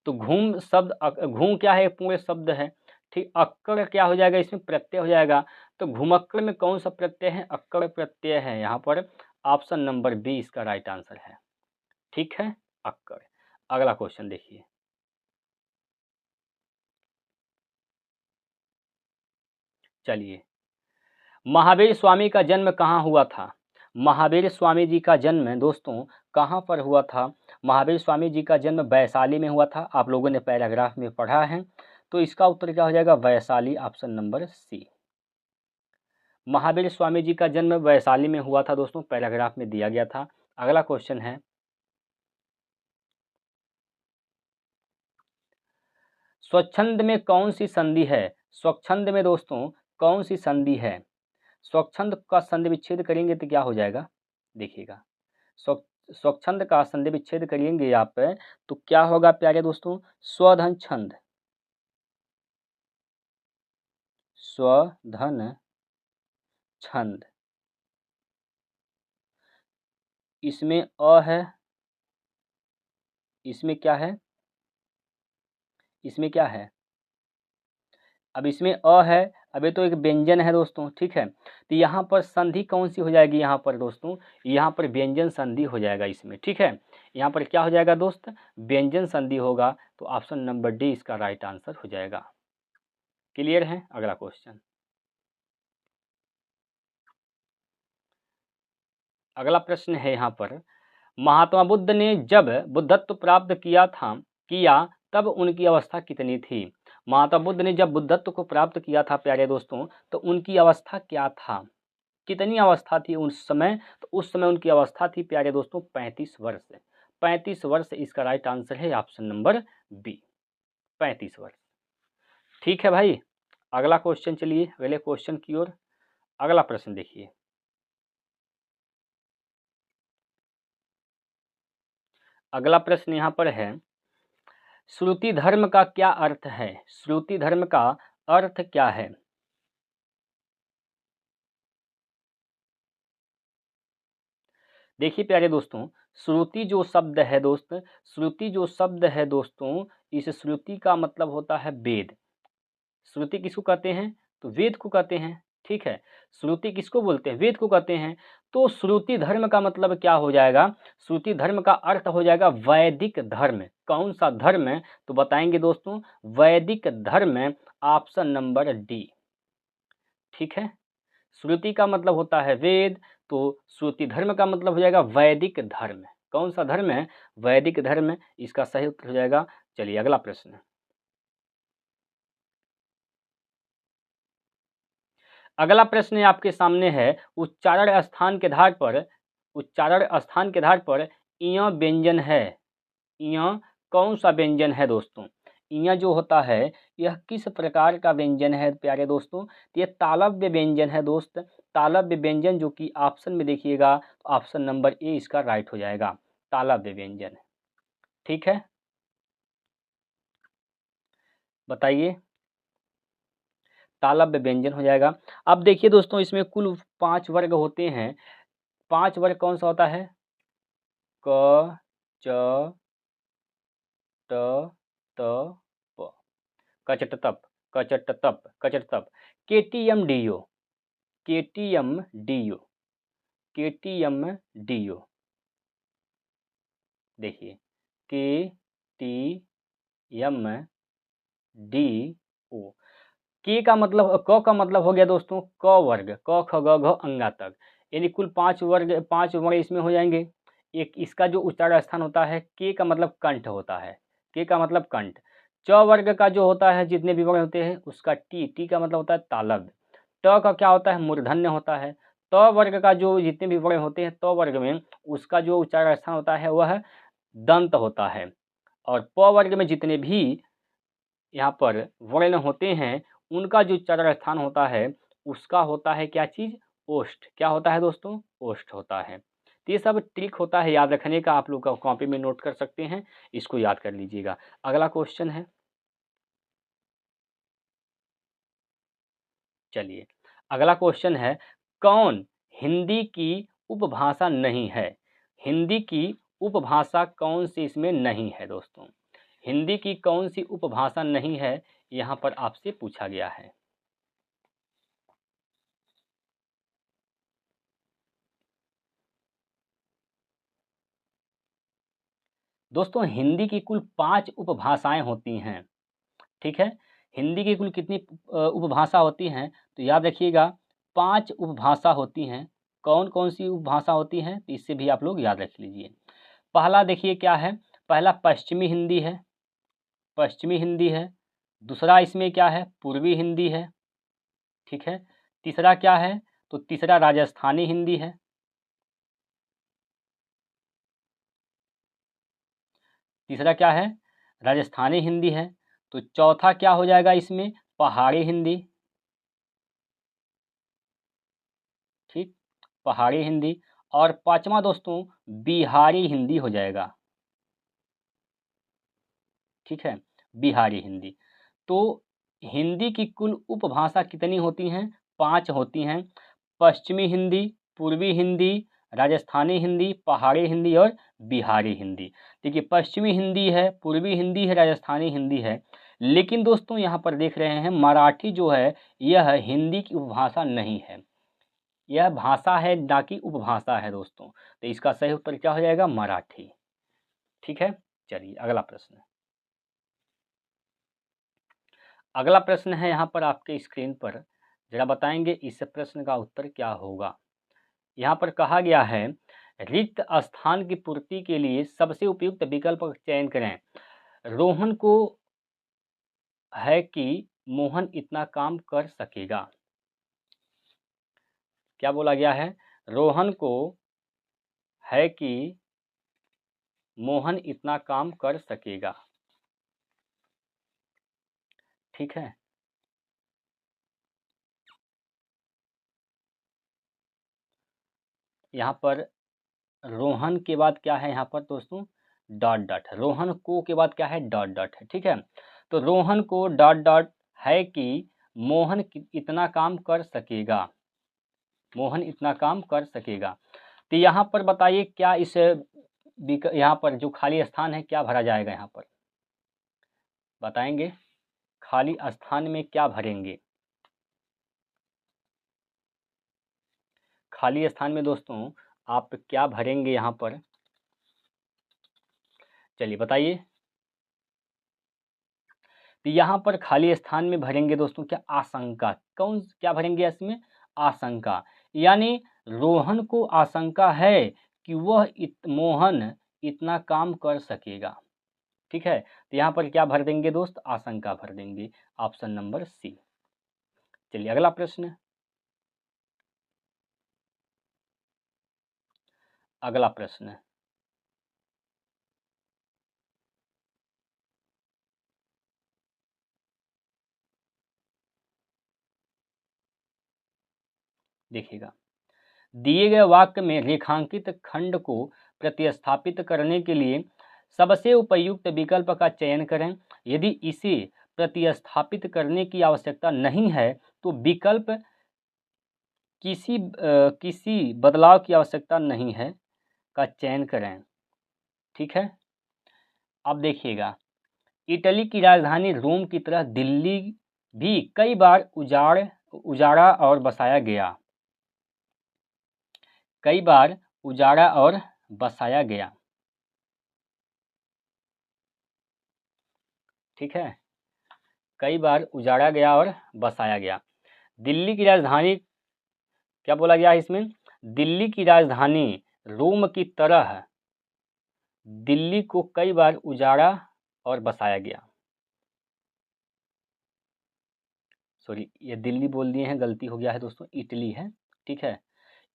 तो घूम शब्द, घूम क्या है? पूरे शब्द है। ठीक, अक्कड़ क्या हो जाएगा? इसमें प्रत्यय हो जाएगा। तो घुमक्कड़ में कौन सा प्रत्यय है? अक्कड़ प्रत्यय है। यहाँ पर ऑप्शन नंबर बी इसका राइट आंसर है। ठीक है, अक्कड़। अगला क्वेश्चन देखिए। चलिए, महावीर स्वामी का जन्म कहाँ हुआ था? महावीर स्वामी जी का जन्म दोस्तों कहाँ पर हुआ था? महावीर स्वामी जी का जन्म वैशाली में हुआ था। आप लोगों ने पैराग्राफ में पढ़ा है, तो इसका उत्तर क्या हो जाएगा? Vaishali, option number C. Mahavir Swami ji का जन्म वैशाली में हुआ था दोस्तों, पैराग्राफ में दिया गया था। अगला क्वेश्चन है, स्वच्छंद में कौन सी संधि है? स्वच्छंद में दोस्तों कौन सी संधि है? स्वच्छंद का संधि विच्छेद करेंगे तो क्या हो जाएगा? देखिएगा, स्वच्छंद का संधि विच्छेद करेंगे आप तो क्या होगा प्यारे दोस्तों? स्वधन छंद, स्वधन छंद। इसमें अ है, इसमें क्या है? इसमें क्या है? अब इसमें अ है, अब ये तो एक व्यंजन है दोस्तों। ठीक है, तो यहाँ पर संधि कौन सी हो जाएगी? यहाँ पर दोस्तों यहाँ पर व्यंजन संधि हो जाएगा इसमें। ठीक है, यहाँ पर क्या हो जाएगा दोस्त, व्यंजन संधि होगा। तो ऑप्शन नंबर डी इसका राइट आंसर हो जाएगा। क्लियर है। अगला क्वेश्चन, अगला प्रश्न है यहाँ पर, महात्मा बुद्ध ने जब बुद्धत्व प्राप्त किया तब उनकी अवस्था कितनी थी। महात्मा बुद्ध ने जब बुद्धत्व को प्राप्त किया था प्यारे दोस्तों, तो उनकी अवस्था क्या था, कितनी अवस्था थी उस समय। तो उस समय उनकी अवस्था थी प्यारे दोस्तों 35 वर्ष। 35 वर्ष इसका राइट आंसर है ऑप्शन नंबर बी, 35 वर्ष। ठीक है भाई। अगला क्वेश्चन, चलिए अगले क्वेश्चन की ओर। अगला प्रश्न देखिए, अगला प्रश्न यहाँ पर है, श्रुति धर्म का क्या अर्थ है। श्रुति धर्म का अर्थ क्या है। देखिए प्यारे दोस्तों, श्रुति जो शब्द है दोस्त, श्रुति जो शब्द है दोस्तों, इस श्रुति का मतलब होता है वेद। श्रुति किसको कहते हैं, तो वेद को कहते हैं। ठीक है, श्रुति किसको बोलते हैं, वेद को कहते हैं। तो श्रुति धर्म का मतलब क्या हो जाएगा, श्रुति धर्म का अर्थ हो जाएगा वैदिक धर्म। कौन सा धर्म है, तो बताएंगे दोस्तों, वैदिक धर्म, ऑप्शन नंबर डी। ठीक है, श्रुति का मतलब होता है वेद, तो श्रुति धर्म का मतलब हो जाएगा वैदिक धर्म। कौन सा धर्म है, वैदिक धर्म, इसका सही उत्तर हो जाएगा। चलिए अगला प्रश्न, अगला प्रश्न आपके सामने है, उच्चारण स्थान के आधार पर, उच्चारण स्थान के आधार पर इय व्यंजन है। इय कौन सा व्यंजन है दोस्तों। इय जो होता है यह किस प्रकार का व्यंजन है प्यारे दोस्तों, तो ये तालव्य व्यंजन है दोस्त। तालव्य व्यंजन जो कि ऑप्शन में देखिएगा, तो ऑप्शन नंबर ए इसका राइट हो जाएगा, तालव्य व्यंजन। ठीक है, बताइए, तालव्य व्यंजन हो जाएगा। अब देखिए दोस्तों, इसमें कुल 5 वर्ग होते हैं। 5 वर्ग कौन सा होता है, क च ट त प, कचटतप, कचटतप, कचटतप, KTM DO, KTM DO, KTM DO. देखिए K T M D O. के का मतलब, क का मतलब हो गया दोस्तों क वर्ग, क ख ग घ अंगा तक, यानी कुल 5 वर्ग, 5 वर्ग इसमें हो जाएंगे। एक इसका जो उच्चारण स्थान होता है, के का मतलब कंठ होता है, के का मतलब कंठ। च वर्ग का जो होता है, जितने भी वर्ग होते हैं उसका टी का मतलब होता है तालव्य। ट का क्या होता है, मूर्धन्य होता है। त वर्ग का जो जितने भी वर्ग होते हैं, त वर्ग में उसका जो उच्चारण स्थान होता है वह दंत होता है। और प वर्ग में जितने भी यहाँ पर वर्ण होते हैं, उनका जो उच्चारण स्थान होता है उसका होता है क्या चीज़, ओष्ठ। क्या होता है दोस्तों, ओष्ठ होता है। तो ये सब ट्रिक होता है याद रखने का, आप लोग का कॉपी में नोट कर सकते हैं, इसको याद कर लीजिएगा। अगला क्वेश्चन है, चलिए अगला क्वेश्चन है, कौन हिंदी की उपभाषा नहीं है। हिंदी की उपभाषा कौन सी इसमें नहीं है दोस्तों, हिंदी की कौन सी उपभाषा नहीं है, यहाँ पर आपसे पूछा गया है। दोस्तों हिंदी की कुल 5 उपभाषाएं होती हैं। ठीक है, हिंदी की कुल कितनी उपभाषा होती हैं, तो याद रखिएगा 5 उपभाषा होती हैं। कौन कौन सी उपभाषा होती हैं, तो इससे भी आप लोग याद रख लीजिए। पहला देखिए क्या है, पहला पश्चिमी हिंदी है, पश्चिमी हिंदी है। दूसरा इसमें क्या है, पूर्वी हिंदी है। ठीक है, तीसरा क्या है, तो तीसरा राजस्थानी हिंदी है। तीसरा क्या है, राजस्थानी हिंदी है। तो चौथा क्या हो जाएगा इसमें, पहाड़ी हिंदी। ठीक, पहाड़ी हिंदी। और पांचवा दोस्तों बिहारी हिंदी हो जाएगा। ठीक है, बिहारी हिंदी। तो हिंदी की कुल उपभाषा कितनी होती हैं, 5 होती हैं। पश्चिमी हिंदी, पूर्वी हिंदी, राजस्थानी हिंदी, पहाड़ी हिंदी और बिहारी हिंदी। देखिए पश्चिमी हिंदी है, पूर्वी हिंदी है, राजस्थानी हिंदी है। लेकिन दोस्तों यहाँ पर देख रहे हैं मराठी जो है यह हिंदी की उपभाषा नहीं है, यह भाषा है ना कि उपभाषा है दोस्तों। तो इसका सही उत्तर क्या हो जाएगा, मराठी। ठीक है। चलिए अगला प्रश्न, अगला प्रश्न है यहाँ पर आपके स्क्रीन पर, जरा बताएंगे इस प्रश्न का उत्तर क्या होगा। यहाँ पर कहा गया है रिक्त स्थान की पूर्ति के लिए सबसे उपयुक्त विकल्प का चयन करें। रोहन को है कि मोहन इतना काम कर सकेगा। क्या बोला गया है? रोहन को है कि मोहन इतना काम कर सकेगा। ठीक है, यहाँ पर रोहन के बाद क्या है यहाँ पर दोस्तों? Dot dot. रोहन को के बाद क्या है? डॉट डॉट है। ठीक है, तो रोहन को डॉट डॉट है कि मोहन इतना काम कर सकेगा। मोहन इतना काम कर सकेगा। तो यहाँ पर बताइए क्या इस यहाँ पर जो खाली स्थान है क्या भरा जाएगा? यहाँ पर बताएंगे खाली स्थान में क्या भरेंगे? खाली स्थान में दोस्तों आप क्या भरेंगे यहाँ पर? चलिए बताइए। तो यहाँ पर खाली स्थान में भरेंगे दोस्तों क्या? आशंका। कौन क्या भरेंगे इसमें? आशंका। यानी रोहन को आशंका है कि वह मोहन इतना काम कर सकेगा। ठीक है, तो यहाँ पर क्या भर देंगे दोस्त? आशंका भर देंगे, ऑप्शन नंबर सी। चलिए अगला प्रश्न, अगला प्रश्न देखिएगा। दिए गए वाक्य में रेखांकित खंड को प्रतिस्थापित करने के लिए सबसे उपयुक्त विकल्प का चयन करें। यदि इसे प्रतिस्थापित करने की आवश्यकता नहीं है तो विकल्प किसी बदलाव की आवश्यकता नहीं है का चयन करें। ठीक है, अब देखिएगा, इटली की राजधानी रोम की तरह दिल्ली भी कई बार उजाड़ा और बसाया गया। कई बार उजाड़ा और बसाया गया। ठीक है, कई बार उजाड़ा गया और बसाया गया। दिल्ली की राजधानी क्या बोला गया है इसमें? दिल्ली की राजधानी रोम की तरह दिल्ली को कई बार उजाड़ा और बसाया गया। सॉरी, ये दिल्ली बोल दिए हैं, गलती हो गया है दोस्तों, इटली है। ठीक है,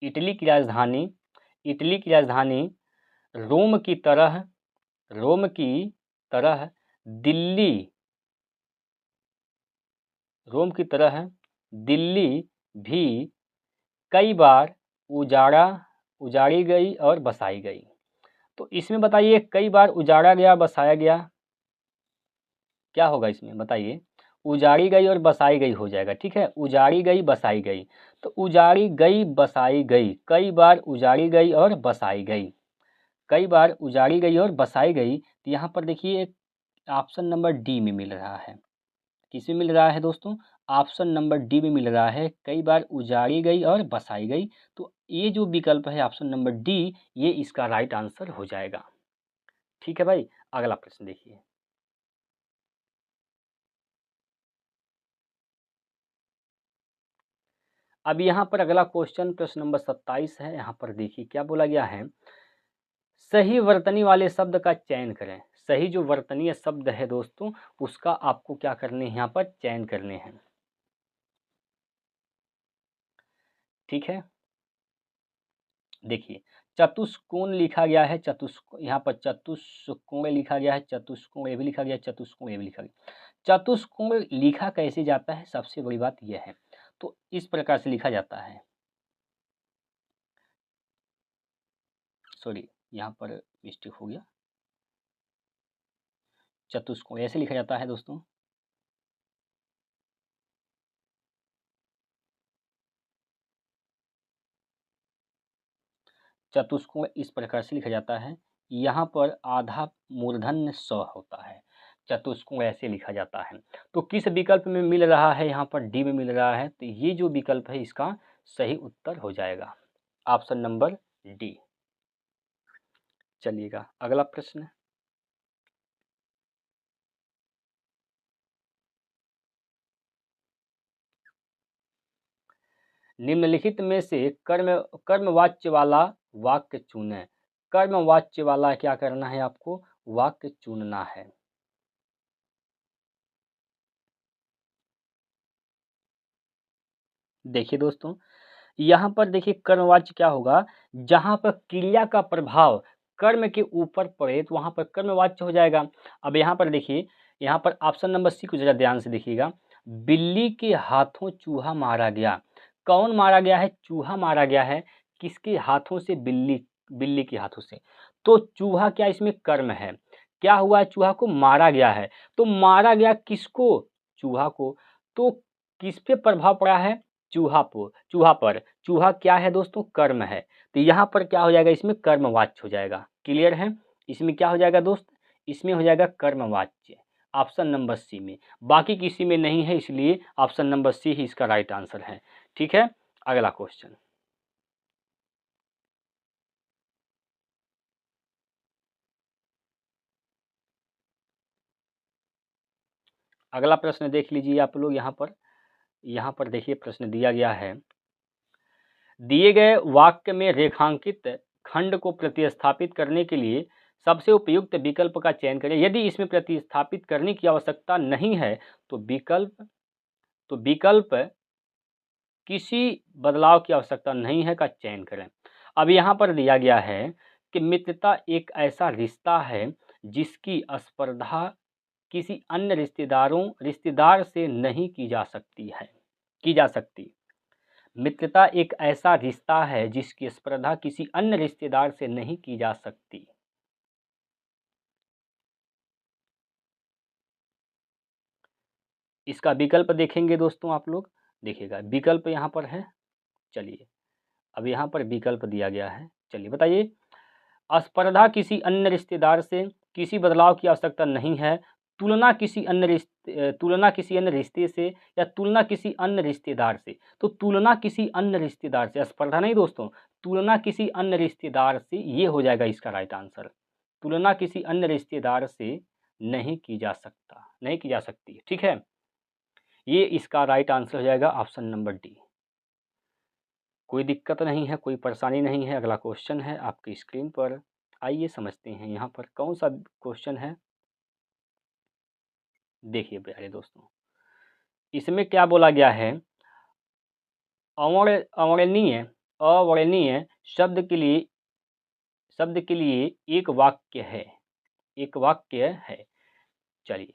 इटली की राजधानी रोम की तरह दिल्ली रोम की तरह दिल्ली भी कई बार उजाड़ी गई और बसाई गई। तो इसमें बताइए कई बार उजाड़ा गया बसाया गया, क्या होगा इसमें बताइए? उजाड़ी गई और बसाई गई हो जाएगा। ठीक है, उजाड़ी गई बसाई गई, तो उजाड़ी गई बसाई गई, कई बार उजाड़ी गई और बसाई गई, कई बार उजाड़ी गई और बसाई गई। तो यहाँ पर देखिए ऑप्शन नंबर डी में मिल रहा है। किस में मिल रहा है दोस्तों? ऑप्शन नंबर डी में मिल रहा है, कई बार उजाड़ी गई और बसाई गई। तो ये जो विकल्प है ऑप्शन नंबर डी, ये इसका राइट आंसर हो जाएगा। ठीक है भाई, अगला प्रश्न देखिए। अब यहाँ पर अगला क्वेश्चन प्रश्न नंबर 27 है। यहाँ पर देखिए क्या बोला गया है, सही वर्तनी वाले शब्द का चयन करें। सही जो वर्तनीय शब्द है दोस्तों उसका आपको क्या करने हैं? यहाँ पर चयन करने हैं। ठीक है, देखिए चतुष्कोण लिखा गया है, यहाँ पर चतुष्कोण लिखा गया है, चतुष्कोण ये भी लिखा गया, चतुष्कोण ये भी लिखा गया। चतुष्कोण लिखा कैसे जाता है, सबसे बड़ी बात यह है। तो इस प्रकार से लिखा जाता है, सॉरी यहाँ पर मिस्टेक हो गया, चतुष्कोण ऐसे लिखा जाता है दोस्तों। चतुष्कोण इस प्रकार से लिखा जाता है, यहाँ पर आधा मूर्धन्य स होता है, चतुष्कोण ऐसे लिखा जाता है। तो किस विकल्प में मिल रहा है? यहाँ पर डी में मिल रहा है, तो ये जो विकल्प है इसका सही उत्तर हो जाएगा, ऑप्शन नंबर डी। चलिएगा अगला प्रश्न, निम्नलिखित में से कर्मवाच्य वाला वाक्य चुनें। कर्मवाच्य वाला क्या करना है आपको, वाक्य चुनना है। देखिए दोस्तों, यहाँ पर देखिए कर्मवाच्य क्या होगा, जहाँ पर क्रिया का प्रभाव कर्म के ऊपर पड़े तो वहाँ पर कर्मवाच्य हो जाएगा। अब यहाँ पर देखिए, यहाँ पर ऑप्शन नंबर सी को जरा ध्यान से देखिएगा। बिल्ली के हाथों चूहा मारा गया। कौन मारा गया है, चूहा मारा गया है। किसके हाथों से, बिल्ली के हाथों से। तो चूहा क्या इसमें कर्म है, क्या हुआ है, चूहा को मारा गया है। तो मारा गया किसको, चूहा को। तो किस पे प्रभाव पड़ा है, चूहा पर। चूहा क्या है दोस्तों, कर्म है। तो यहाँ पर क्या हो जाएगा, इसमें कर्मवाच्य हो जाएगा। क्लियर है, इसमें क्या हो जाएगा दोस्त, इसमें हो जाएगा कर्मवाच्य, ऑप्शन नंबर सी में। बाकी किसी में नहीं है, इसलिए ऑप्शन नंबर सी ही इसका राइट आंसर है। ठीक है, अगला क्वेश्चन। अगला प्रश्न देख लीजिए आप लोग। यहाँ पर देखिए प्रश्न दिया गया है, दिए गए वाक्य में रेखांकित खंड को प्रतिस्थापित करने के लिए सबसे उपयुक्त विकल्प का चयन करें। यदि इसमें प्रतिस्थापित करने की आवश्यकता नहीं है तो विकल्प किसी बदलाव की आवश्यकता नहीं है का चयन करें। अब यहाँ पर दिया गया है कि मित्रता एक ऐसा रिश्ता है जिसकी स्पर्धा किसी अन्य रिश्तेदार से नहीं की जा सकती। मित्रता एक ऐसा रिश्ता है जिसकी स्पर्धा किसी अन्य रिश्तेदार से नहीं की जा सकती। इसका विकल्प देखेंगे दोस्तों, आप लोग देखिएगा विकल्प यहाँ पर है। चलिए, अब यहाँ पर विकल्प दिया गया है, चलिए बताइए। स्पर्धा किसी अन्य रिश्तेदार से किसी बदलाव की आवश्यकता नहीं है। तुलना किसी अन्य रिश्ते से या तुलना किसी अन्य रिश्तेदार से। तो तुलना किसी अन्य रिश्तेदार से, स्पर्धा नहीं दोस्तों, तुलना किसी अन्य रिश्तेदार से, ये हो जाएगा इसका राइट आंसर। तुलना किसी अन्य रिश्तेदार से नहीं की जा सकती। ठीक है, ये इसका राइट आंसर हो जाएगा ऑप्शन नंबर डी। कोई दिक्कत नहीं है, कोई परेशानी नहीं है। अगला क्वेश्चन है आपकी स्क्रीन पर, आइए समझते हैं यहाँ पर कौन सा क्वेश्चन है। देखिए प्यारे दोस्तों, इसमें क्या बोला गया है, अवर्णनीय शब्द के लिए एक वाक्य है। चलिए,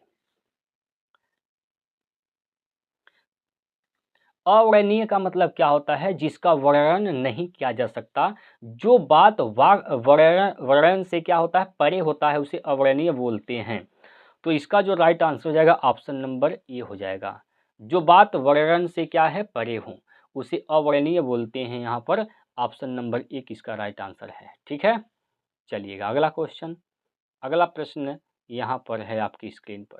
अवर्णनीय का मतलब क्या होता है, जिसका वर्णन नहीं किया जा सकता। जो बात वर्णन से क्या होता है, परे होता है, उसे अवर्णनीय बोलते हैं। तो इसका जो राइट आंसर हो जाएगा ऑप्शन नंबर ए हो जाएगा। जो बात वर्णन से क्या है, परे हो, उसे अवर्णनीय बोलते हैं। यहाँ पर ऑप्शन नंबर ए इसका राइट आंसर है। ठीक है, चलिएगा अगला क्वेश्चन। अगला प्रश्न यहाँ पर है आपकी स्क्रीन पर।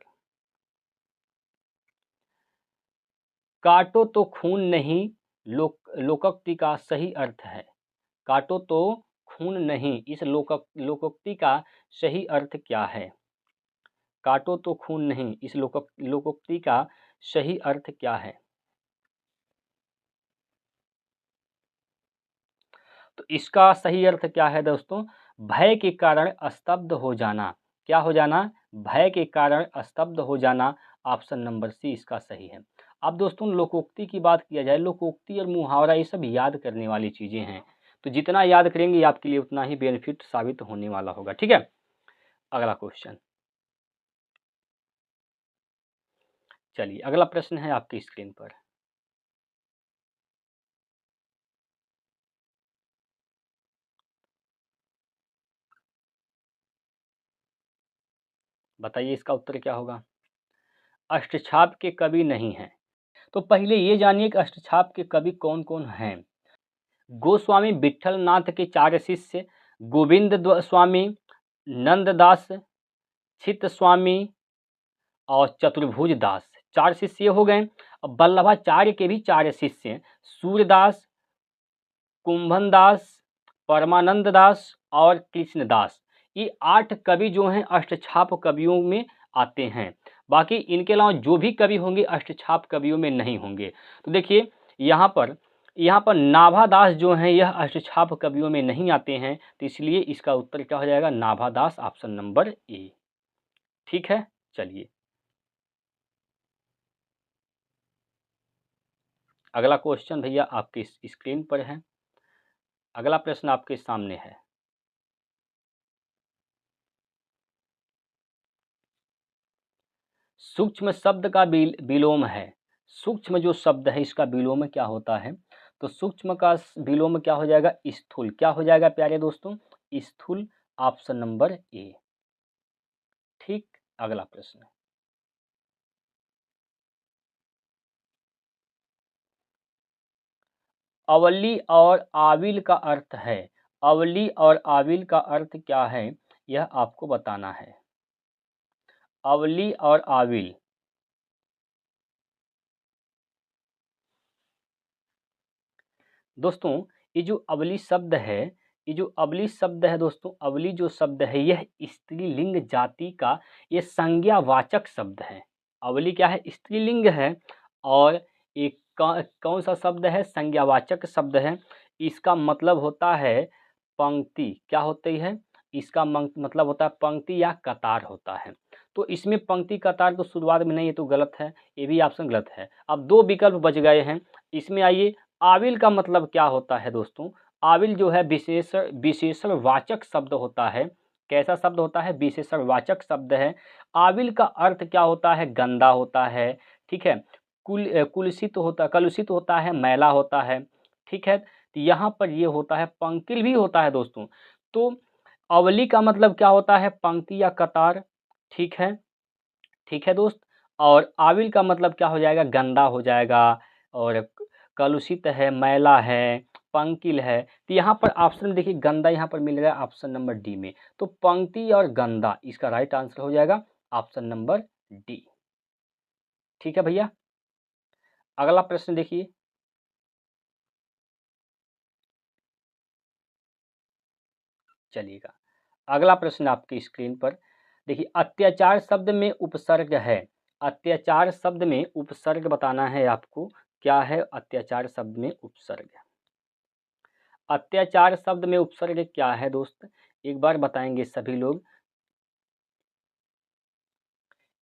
काटो तो खून नहीं लोकोक्ति का सही अर्थ है। काटो तो खून नहीं, इस लोकोक्ति का सही अर्थ क्या है। काटो तो खून नहीं, इस लोकोक्ति का सही अर्थ क्या है। तो इसका सही अर्थ क्या है दोस्तों, भय के कारण स्तब्ध हो जाना। क्या हो जाना, भय के कारण स्तब्ध हो जाना। ऑप्शन नंबर सी इसका सही है। अब दोस्तों लोकोक्ति की बात किया जाए, लोकोक्ति और मुहावरा ये सब याद करने वाली चीज़ें हैं। तो जितना याद करेंगे आपके लिए उतना ही बेनिफिट साबित होने वाला होगा। ठीक है, अगला क्वेश्चन। चलिए, अगला प्रश्न है आपकी स्क्रीन पर। बताइए इसका उत्तर क्या होगा। अष्टछाप के कवि नहीं हैं। तो पहले ये जानिए कि अष्टछाप के कवि कौन कौन हैं। गोस्वामी विट्ठल नाथ के 4 शिष्य, गोविंद स्वामी, नंददास, चित्त स्वामी और चतुर्भुज दास, 4 शिष्य हो गए। अब वल्लभाचार्य के भी 4 शिष्य हैं, सूर्यदास, कुंभन दास, परमानंद दास और कृष्णदास। ये 8 कवि जो हैं अष्टछाप कवियों में आते हैं। बाकी इनके अलावा जो भी कवि होंगे अष्टछाप कवियों में नहीं होंगे। तो देखिए यहाँ पर यहाँ पर नाभादास जो हैं यह अष्टछाप कवियों में नहीं आते हैं, तो इसलिए इसका उत्तर क्या हो जाएगा, नाभादास, ऑप्शन नंबर ए। ठीक है, चलिए अगला क्वेश्चन भैया आपके स्क्रीन पर है। अगला प्रश्न आपके सामने है। सूक्ष्म शब्द का विलोम है। सूक्ष्म जो शब्द है इसका विलोम क्या होता है, तो सूक्ष्म का विलोम क्या हो जाएगा, स्थूल। क्या हो जाएगा प्यारे दोस्तों, स्थूल, ऑप्शन नंबर ए। ठीक, अगला प्रश्न। अवली और आविल का अर्थ है। अवली और आविल का अर्थ क्या है, यह आपको बताना है। अवली और आविल, दोस्तों ये जो अवली शब्द है, ये जो अवली शब्द है दोस्तों, अवली जो शब्द है यह स्त्रीलिंग जाति का ये संज्ञावाचक शब्द है। अवली क्या है, स्त्रीलिंग है, और एक कौन सा शब्द है, संज्ञावाचक शब्द है। इसका मतलब होता है पंक्ति। क्या होती है, इसका मतलब होता है पंक्ति या कतार होता है। तो इसमें पंक्ति कतार तो शुरुआत में नहीं है, तो गलत है, ये भी ऑप्शन गलत है। अब दो विकल्प बच गए हैं इसमें। आइए, आविल का मतलब क्या होता है दोस्तों, आविल जो है विशेषणवाचक शब्द होता है। कैसा शब्द होता है, विशेषणवाचक शब्द है। आविल का अर्थ क्या होता है, गंदा होता है। ठीक है, कलुषित होता है, मैला होता है। ठीक है, तो यहाँ पर ये होता है, पंकिल भी होता है दोस्तों। तो अवली का मतलब क्या होता है, पंक्ति या कतार। ठीक है, ठीक है दोस्त। और आविल का मतलब क्या हो जाएगा, गंदा हो जाएगा, और कलुषित है, मैला है, पंकिल है। तो यहाँ पर ऑप्शन देखिए, गंदा यहाँ पर मिल रहा है ऑप्शन नंबर डी में। तो पंक्ति और गंदा इसका राइट आंसर हो जाएगा ऑप्शन नंबर डी। ठीक है भैया, अगला प्रश्न देखिए। चलिएगा, अगला प्रश्न आपकी स्क्रीन पर देखिए। अत्याचार शब्द में उपसर्ग है। अत्याचार शब्द में उपसर्ग बताना है आपको। क्या है अत्याचार शब्द में उपसर्ग, अत्याचार शब्द में उपसर्ग क्या है दोस्त, एक बार बताएंगे सभी लोग,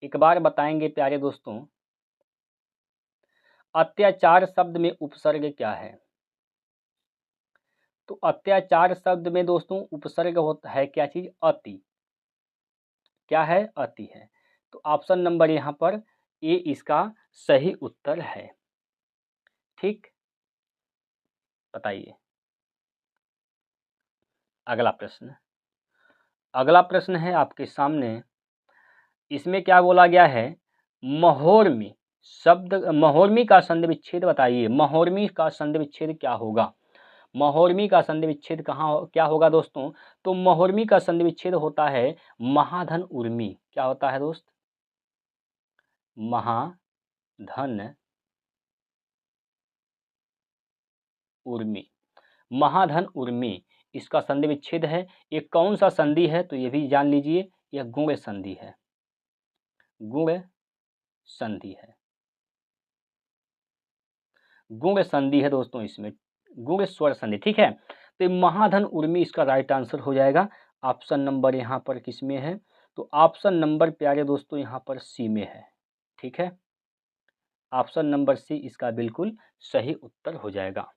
एक बार बताएंगे प्यारे दोस्तों, अत्याचार शब्द में उपसर्ग क्या है। तो अत्याचार शब्द में दोस्तों उपसर्ग होता है क्या चीज, अति। क्या है, अति है। तो ऑप्शन नंबर यहाँ पर ए इसका सही उत्तर है। ठीक, बताइए अगला प्रश्न। अगला प्रश्न है आपके सामने। इसमें क्या बोला गया है, महोर्मी शब्द, महोर्मी का संधि विच्छेद बताइए। महोर्मी का संधि विच्छेद क्या होगा, महोर्मी का संधि विच्छेद कहाँ क्या होगा दोस्तों। तो महोर्मी का संधि विच्छेद होता है महाधन उर्मी। क्या होता है दोस्त, महाधन उर्मी, महाधन उर्मी इसका संधि विच्छेद है। ये कौन सा संधि है, तो ये भी जान लीजिए, यह गुण संधि है। गुण संधि है, गुण संधि है दोस्तों, इसमें गुण स्वर संधि। ठीक है, तो ये महाधन उर्मी इसका राइट आंसर हो जाएगा। ऑप्शन नंबर यहाँ पर किस में है, तो ऑप्शन नंबर प्यारे दोस्तों यहाँ पर सी में है। ठीक है, ऑप्शन नंबर सी इसका बिल्कुल सही उत्तर हो जाएगा।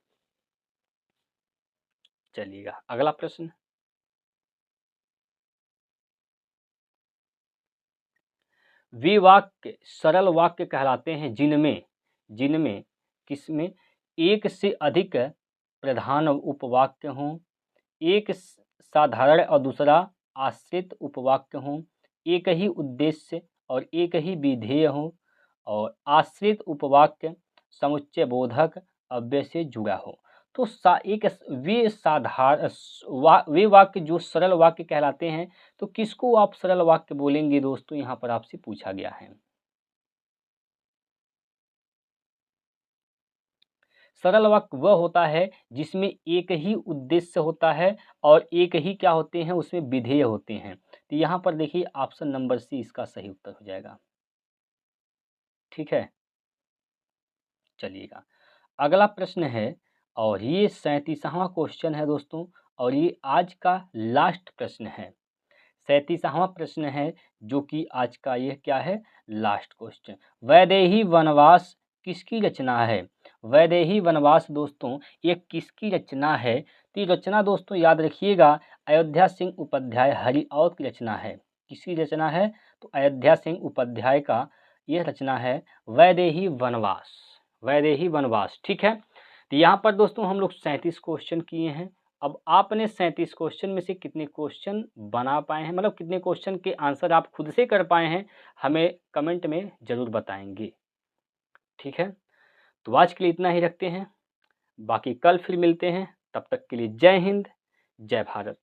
चलिएगा अगला प्रश्न। वे वाक्य सरल वाक्य कहलाते हैं जिनमें, जिनमें किसमें एक से अधिक प्रधान उपवाक्य हों, एक साधारण और दूसरा आश्रित उपवाक्य हों, एक ही उद्देश्य और एक ही विधेय हो, और आश्रित उपवाक्य समुच्चय बोधक अव्यय से जुड़ा हो। तो एक वे वाक्य जो सरल वाक्य कहलाते हैं, तो किसको आप सरल वाक्य बोलेंगे दोस्तों, यहाँ पर आपसे पूछा गया है। सरल वाक्य वह होता है जिसमें एक ही उद्देश्य होता है और एक ही क्या होते हैं, उसमें विधेय होते हैं। तो यहाँ पर देखिए ऑप्शन नंबर सी इसका सही उत्तर हो जाएगा। ठीक है, चलिएगा अगला प्रश्न है और ये 37वां क्वेश्चन है दोस्तों, और ये आज का लास्ट प्रश्न है। 37वां प्रश्न है जो कि आज का यह क्या है, लास्ट क्वेश्चन। वैदेही वनवास किसकी रचना है? वैदेही वनवास दोस्तों ये किसकी रचना है? तो ये रचना दोस्तों याद रखिएगा अयोध्या सिंह उपाध्याय हरिऔध की रचना है। किसकी रचना है? तो अयोध्या सिंह उपाध्याय का यह रचना है वैदेही वनवास। वैदेही वनवास, ठीक है। तो यहाँ पर दोस्तों हम लोग 37 क्वेश्चन किए हैं। अब आपने 37 क्वेश्चन में से कितने क्वेश्चन बना पाए हैं, मतलब कितने क्वेश्चन के आंसर आप खुद से कर पाए हैं, हमें कमेंट में ज़रूर बताएंगे, ठीक है। तो आज के लिए इतना ही रखते हैं, बाकी कल फिर मिलते हैं। तब तक के लिए जय हिंद, जय भारत।